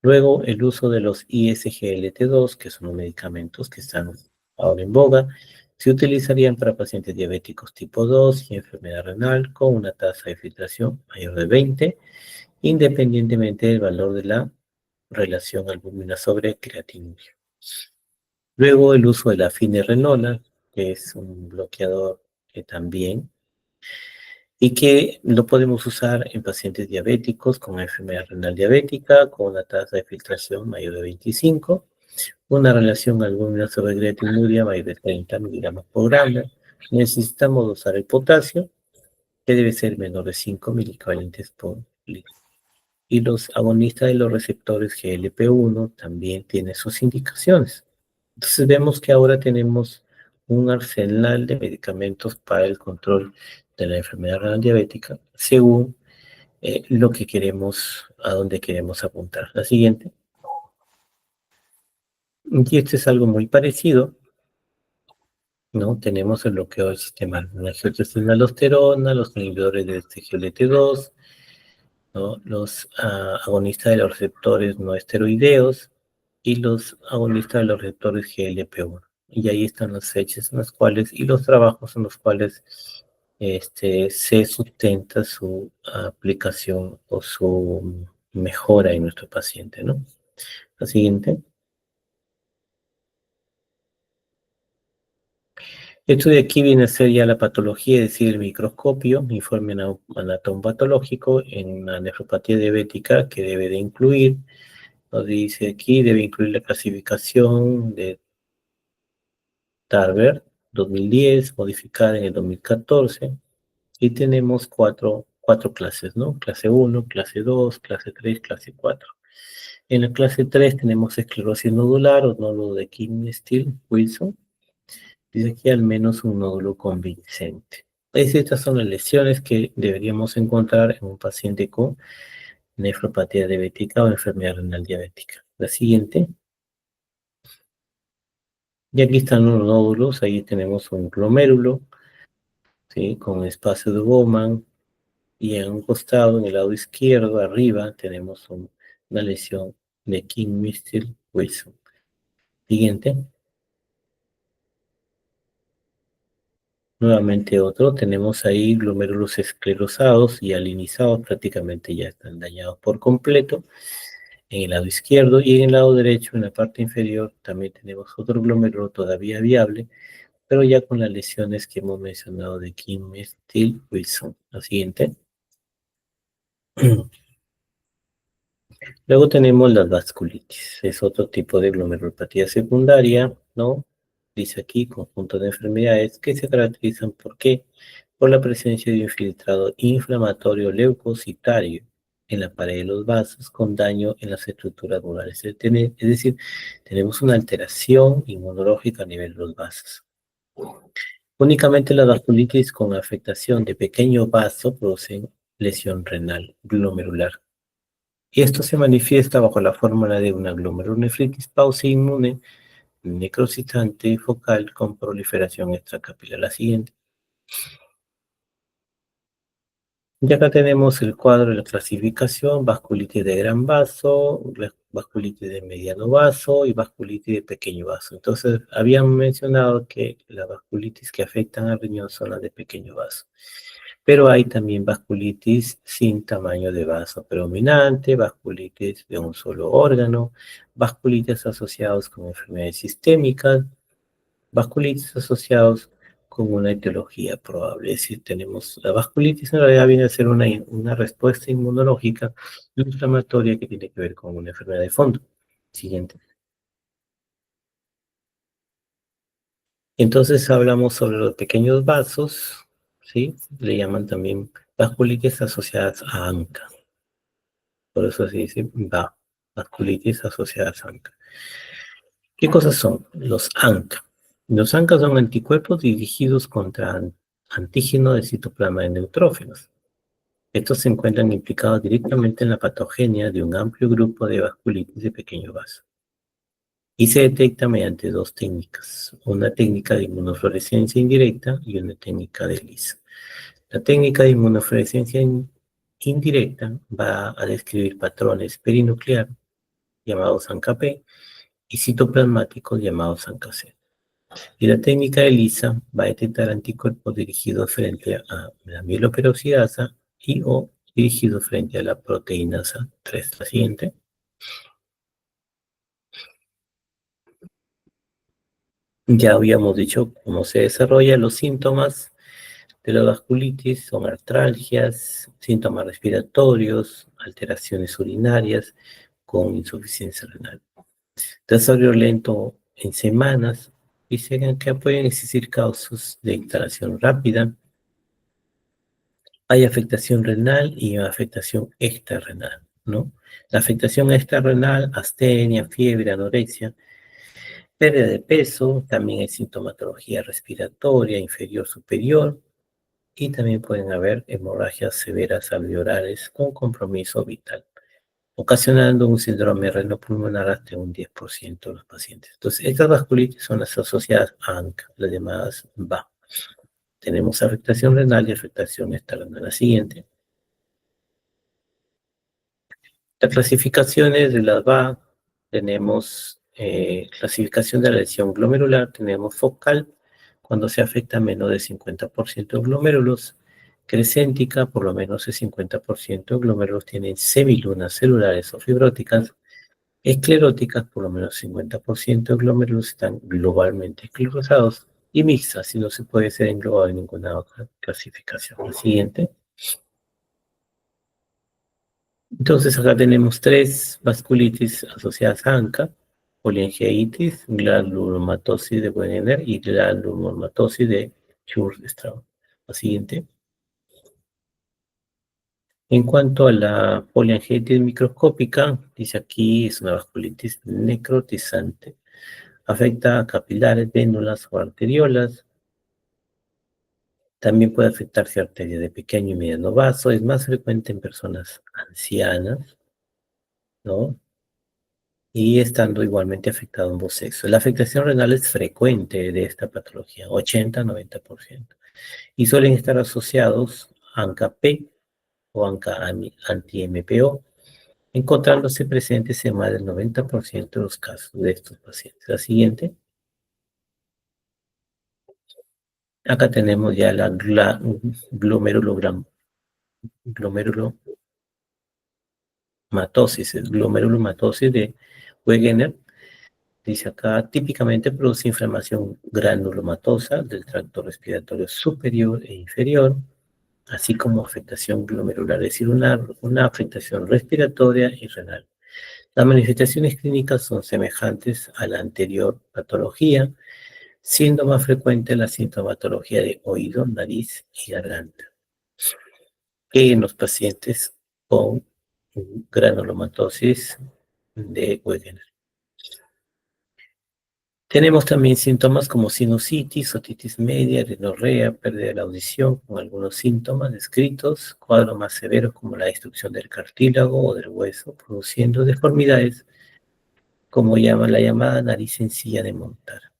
Luego, el uso de los ISGLT2, que son los medicamentos que están ahora en boga, se utilizarían para pacientes diabéticos tipo 2 y enfermedad renal con una tasa de filtración mayor de 20, independientemente del valor de la relación albúmina sobre creatinina. Luego el uso de la finerenona, que es un bloqueador que también, y que lo podemos usar en pacientes diabéticos con enfermedad renal diabética, con una tasa de filtración mayor de 25, una relación albúmina sobre creatinina mayor de 30 miligramos por gramo. Necesitamos usar el potasio, que debe ser menor de 5 miliequivalentes por litro. Y los agonistas de los receptores GLP-1 también tienen sus indicaciones. Entonces vemos que ahora tenemos un arsenal de medicamentos para el control de la enfermedad renal diabética según lo que queremos, a dónde queremos apuntar. La siguiente. Y este es algo muy parecido, ¿no? Tenemos el bloqueo del sistema renina-angiotensina-aldosterona, los inhibidores de SGLT2, ¿no? Los agonistas de los receptores no esteroideos y los agonistas de los receptores GLP-1. Y ahí están las fechas en las cuales, y los trabajos en los cuales se sustenta su aplicación o su mejora en nuestro paciente, ¿no? La siguiente. Esto de aquí viene a ser ya la patología, es decir, el microscopio, informe anatomopatológico en la nefropatía diabética que debe de incluir. Nos dice aquí, debe incluir la clasificación de Tarver 2010, modificada en el 2014, y tenemos cuatro clases, ¿no? Clase 1, clase 2, clase 3, clase 4. En la clase 3 tenemos esclerosis nodular o nódulo de Kidney-Steel-Wilson. Dice aquí al menos un nódulo convincente. Estas son las lesiones que deberíamos encontrar en un paciente con nefropatía diabética o enfermedad renal diabética. La siguiente. Y aquí están los nódulos, ahí tenemos un glomérulo, ¿sí? Con espacio de Bowman, y en un costado, en el lado izquierdo, arriba, tenemos una lesión de Kidney-Steel-Wilson. Siguiente. Nuevamente otro, tenemos ahí glomérulos esclerosados y alinizados, prácticamente ya están dañados por completo. En el lado izquierdo y en el lado derecho, en la parte inferior, también tenemos otro glomérulo todavía viable, pero ya con las lesiones que hemos mencionado de Kidney-Steel-Wilson. La siguiente. Luego tenemos las vasculitis, es otro tipo de glomerulopatía secundaria, ¿no? Dice aquí, conjunto de enfermedades que se caracterizan ¿por qué? Por la presencia de un infiltrado inflamatorio leucocitario en la pared de los vasos con daño en las estructuras durares. Es decir, tenemos una alteración inmunológica a nivel de los vasos. Únicamente las vasculitis con afectación de pequeño vaso producen lesión renal glomerular. Y esto se manifiesta bajo la fórmula de una glomerulonefritis pausi-inmune necrositante focal con proliferación extracapilar. La siguiente. Y acá tenemos el cuadro de la clasificación: vasculitis de gran vaso, vasculitis de mediano vaso y vasculitis de pequeño vaso. Entonces, habían mencionado que las vasculitis que afectan al riñón son las de pequeño vaso. Pero hay también vasculitis sin tamaño de vaso predominante, vasculitis de un solo órgano, vasculitis asociados con enfermedades sistémicas, vasculitis asociados con una etiología probable. Es decir, tenemos la vasculitis, en realidad viene a ser una respuesta inmunológica inflamatoria que tiene que ver con una enfermedad de fondo. Siguiente. Entonces hablamos sobre los pequeños vasos, ¿sí? Le llaman también vasculitis asociadas a ANCA. Por eso se dice vasculitis asociadas a ANCA. ¿Qué cosas son los ANCA? Los ANCA son anticuerpos dirigidos contra antígeno de citoplasma de neutrófilos. Estos se encuentran implicados directamente en la patogenia de un amplio grupo de vasculitis de pequeño vaso. Y se detecta mediante dos técnicas: una técnica de inmunofluorescencia indirecta y una técnica de ELISA. La técnica de inmunofluorescencia indirecta va a describir patrones perinuclear, llamados ANCA-P, y citoplasmáticos, llamados ANCA-C. Y la técnica de ELISA va a detectar anticuerpos dirigidos frente a la mieloperoxidasa y o dirigidos frente a la proteinasa 3. La siguiente. Ya habíamos dicho cómo se desarrollan los síntomas de la vasculitis: son artralgias, síntomas respiratorios, alteraciones urinarias con insuficiencia renal. Desarrollo lento en semanas, y se que pueden existir causas de instalación rápida. Hay afectación renal y afectación extrarrenal, ¿no? La afectación extrarrenal: astenia, fiebre, anorexia, pérdida de peso, también hay sintomatología respiratoria inferior, superior, y también pueden haber hemorragias severas alveolares con compromiso vital, ocasionando un síndrome renopulmonar hasta un 10% de los pacientes. Entonces, estas vasculitis son las asociadas a ANCA, las llamadas VA. Tenemos afectación renal y afectación externa. La siguiente. Las clasificaciones de las VA: tenemos clasificación de la lesión glomerular, tenemos focal, cuando se afecta a menos del 50% de glomérulos; crescéntica, por lo menos el 50% de glomérulos tienen semilunas celulares o fibróticas; escleróticas, por lo menos 50% de glomérulos están globalmente esclerosados; y mixtas, si no se puede ser englobado en ninguna otra clasificación. La siguiente. Entonces acá tenemos tres vasculitis asociadas a ANCA: poliangiitis, granulomatosis de Wegener y granulomatosis de Church-Strauss. La siguiente. En cuanto a la poliangiitis microscópica, dice aquí, es una vasculitis necrotizante. Afecta a capilares, vénulas o arteriolas. También puede afectarse a arterias de pequeño y mediano vaso. Es más frecuente en personas ancianas, ¿no? Y estando igualmente afectado ambos sexos. La afectación renal es frecuente de esta patología, 80-90%. Y suelen estar asociados a ANCA-P o ANCA-anti-MPO, encontrándose presentes en más del 90% de los casos de estos pacientes. La siguiente. Acá tenemos ya la glomerulomatosis, glomerulomatosis de Wegener. Dice acá, típicamente produce inflamación granulomatosa del tracto respiratorio superior e inferior, así como afectación glomerular, es decir, una afectación respiratoria y renal. Las manifestaciones clínicas son semejantes a la anterior patología, siendo más frecuente la sintomatología de oído, nariz y garganta que en los pacientes con granulomatosis de Wegener. Tenemos también síntomas como sinusitis, otitis media, rinorrea, pérdida de la audición, con algunos síntomas descritos, cuadros más severos como la destrucción del cartílago o del hueso, produciendo deformidades como llama la llamada nariz sencilla de montar.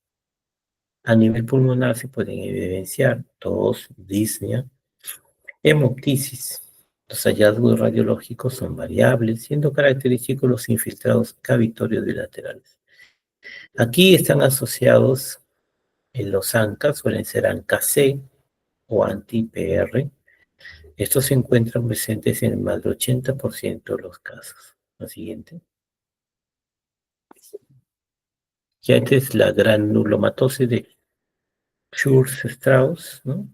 A nivel pulmonar se pueden evidenciar tos, disnea, hemoptisis. Los hallazgos radiológicos son variables, siendo característicos los infiltrados cavitorios bilaterales. Aquí están asociados en los ANCA, suelen ser ANCA-C o anti-PR. Estos se encuentran presentes en más del 80% de los casos. Lo siguiente. Ya esta es la granulomatosis de Church-Strauss, ¿no?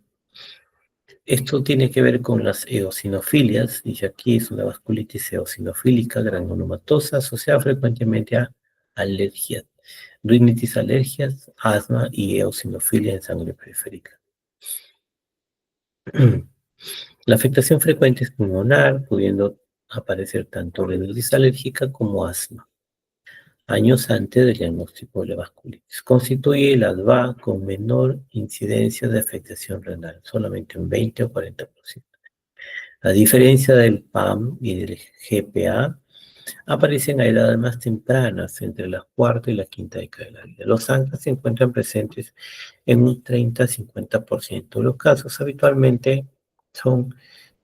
Esto tiene que ver con las eosinofilias, dice aquí, es una vasculitis eosinofílica granulomatosa asociada frecuentemente a alergias, rinitis alergias, asma y eosinofilia en sangre periférica. La afectación frecuente es pulmonar, pudiendo aparecer tanto rinitis alérgica como asma. Años antes del diagnóstico de la vasculitis. Constituye el ADVA con menor incidencia de afectación renal, solamente un 20 o 40%. A diferencia del PAM y del GPA, aparecen a edades más tempranas, entre la cuarta y la quinta década de la vida. Los ANCA se encuentran presentes en un 30-50% de los casos. Habitualmente son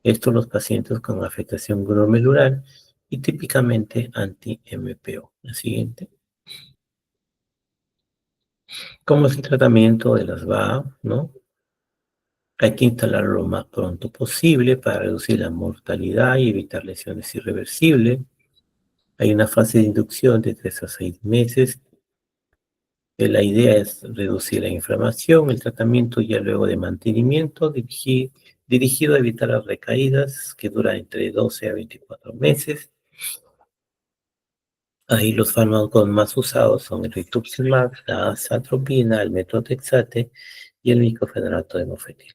estos los pacientes con afectación glomerular y típicamente anti-MPO. La siguiente. ¿Cómo es el tratamiento de las VA? ¿No? Hay que instalarlo lo más pronto posible para reducir la mortalidad y evitar lesiones irreversibles. Hay una fase de inducción de 3 a 6 meses. La idea es reducir la inflamación, el tratamiento ya luego de mantenimiento dirigido a evitar las recaídas que duran entre 12 a 24 meses. Ahí los fármacos más usados son el rituximab, la azatropina, el methotrexate y el miclofenato de mofetil.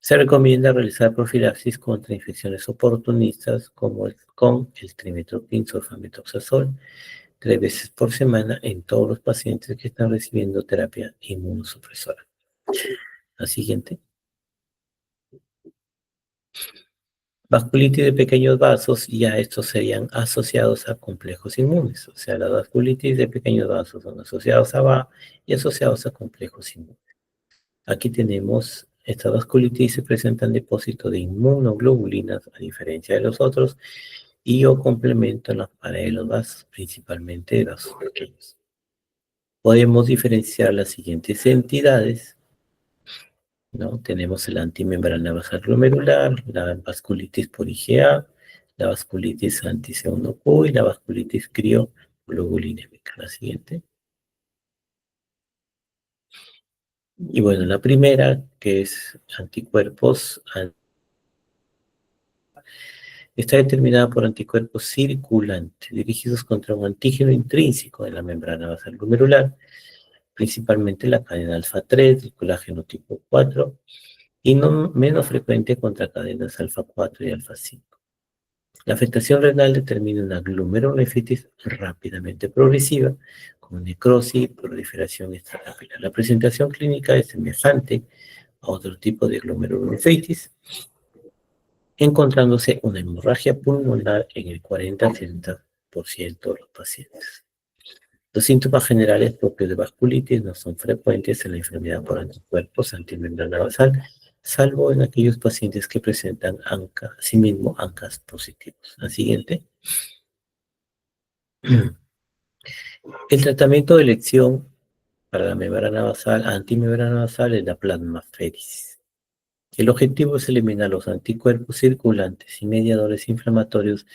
Se recomienda realizar profilaxis contra infecciones oportunistas como con el trimethoprim sulfamethoxazol 3 veces por semana en todos los pacientes que están recibiendo terapia inmunosupresora. La siguiente. Vasculitis de pequeños vasos, ya estos serían asociados a complejos inmunes. O sea, las vasculitis de pequeños vasos son asociados a VA y asociados a complejos inmunes. Aquí tenemos, estas vasculitis se presentan depósitos de inmunoglobulinas, a diferencia de los otros, y o complementan las paredes de los vasos, principalmente de vasos pequeños. Podemos diferenciar las siguientes entidades, ¿no? Tenemos la antimembrana basal glomerular, la vasculitis por IgA, la vasculitis anti-C1Q y la vasculitis crioglobulinémica. La siguiente. Y bueno, la primera, que es anticuerpos, está determinada por anticuerpos circulantes dirigidos contra un antígeno intrínseco de la membrana basal glomerular, principalmente la cadena alfa-3, el colágeno tipo 4, y no menos frecuente contra cadenas alfa-4 y alfa-5. La afectación renal determina una glomerulonefritis rápidamente progresiva, con necrosis y proliferación extracapilar. La presentación clínica es semejante a otro tipo de glomerulonefritis, encontrándose una hemorragia pulmonar en el 40-60% de los pacientes. Los síntomas generales propios de vasculitis no son frecuentes en la enfermedad por anticuerpos antimembrana basal, salvo en aquellos pacientes que presentan ANCA, asimismo ANCAs positivos. La siguiente. El tratamiento de elección para la membrana basal, antimembrana basal, es la plasmaféresis. El objetivo es eliminar los anticuerpos circulantes y mediadores inflamatorios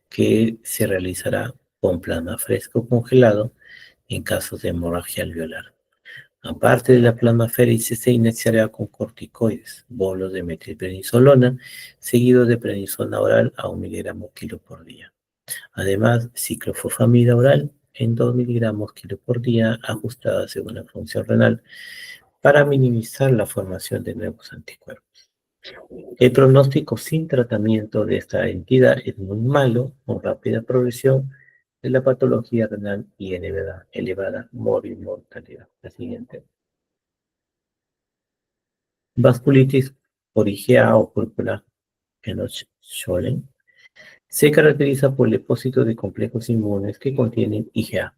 que se realizará con plasma fresco congelado en casos de hemorragia alveolar. Aparte de la plasmaféresis, se iniciará con corticoides, bolos de metilprednisolona, seguidos de prednisona oral a 1 miligramo kilo por día. Además, ciclofosfamida oral en 2 miligramos kilo por día, ajustada según la función renal, para minimizar la formación de nuevos anticuerpos. El pronóstico sin tratamiento de esta entidad es muy malo, con rápida progresión de la patología renal y elevada mortalidad. La siguiente. Vasculitis por IgA o púrpura Schollen se caracteriza por el depósito de complejos inmunes que contienen IgA.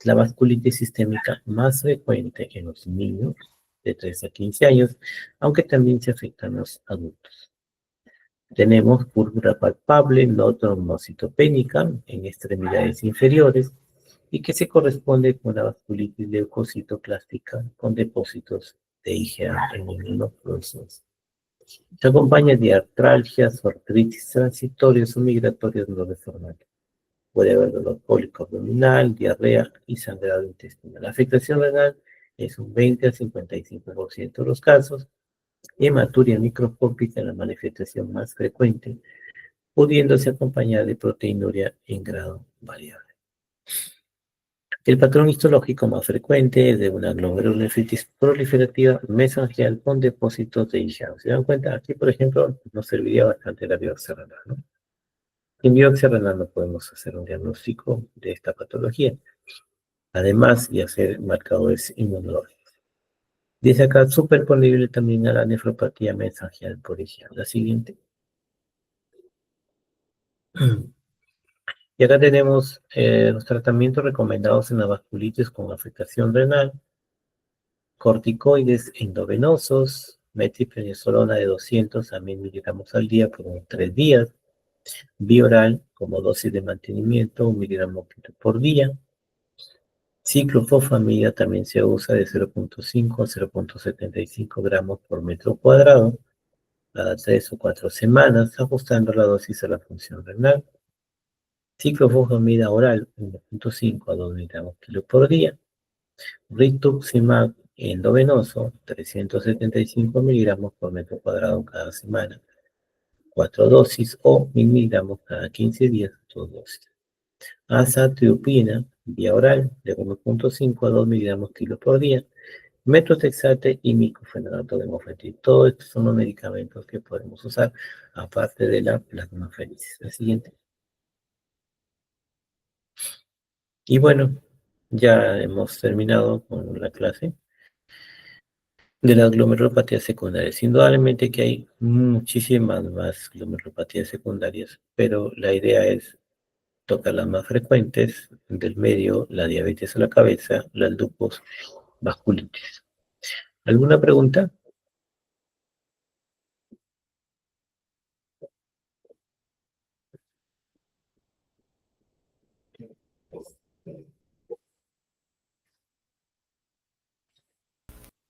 La vasculitis sistémica más frecuente en los niños de 3 a 15 años, aunque también se afectan a los adultos. Tenemos púrpura palpable no trombocitopénica en extremidades inferiores y que se corresponde con la vasculitis leucocitoclástica con depósitos de IgA en el inmunofluorescencia. Se acompaña de artralgias o artritis transitorias o migratorias no reformadas. Puede haber dolor cólico abdominal, diarrea y sangrado intestinal. La afectación renal es un 20 a 55% de los casos. Hematuria microscópica es la manifestación más frecuente, pudiéndose acompañar de proteinuria en grado variable. El patrón histológico más frecuente es de una glomerulonefritis proliferativa mesangial con depósitos de IgA. ¿Se dan cuenta? Aquí, por ejemplo, nos serviría bastante la biopsia renal, ¿no? En biopsia renal no podemos hacer un diagnóstico de esta patología, además de hacer marcadores inmunológicos. Dice acá, superponible también a la nefropatía mesangial por IgA. La siguiente. Y acá tenemos los tratamientos recomendados en la vasculitis con afectación renal, corticoides endovenosos, metilprednisolona de 200 a 1000 miligramos al día por unos 3 días, vía oral como dosis de mantenimiento, 1 miligramo por día. Ciclofosfamida también se usa de 0.5 a 0.75 gramos por metro cuadrado cada 3 o 4 semanas, ajustando la dosis a la función renal. Ciclofosfamida oral 1.5 a 2 miligramos por día. Rituximab endovenoso 375 miligramos por metro cuadrado cada semana. 4 dosis o 1000 miligramos cada 15 días, 2 dosis. Azathioprina vía oral de 1.5 a 2 miligramos por día. Metotrexate y miclofenato de mofetil. Todos estos son los medicamentos que podemos usar, aparte de la plasmaféresis. La siguiente. Y bueno, ya hemos terminado con la clase de las glomerulopatías secundarias. Indudablemente que hay muchísimas más glomerulopatías secundarias, pero la idea es tocar las más frecuentes del medio, la diabetes a la cabeza, las lupus, vasculitis. ¿Alguna pregunta?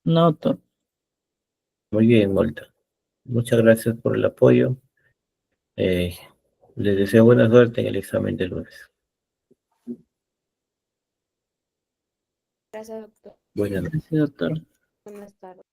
No, Muy bien, Molta. Muchas gracias por el apoyo. Les deseo buena suerte en el examen del lunes. Gracias, doctor. Buenas noches. sí, doctor. Buenas tardes.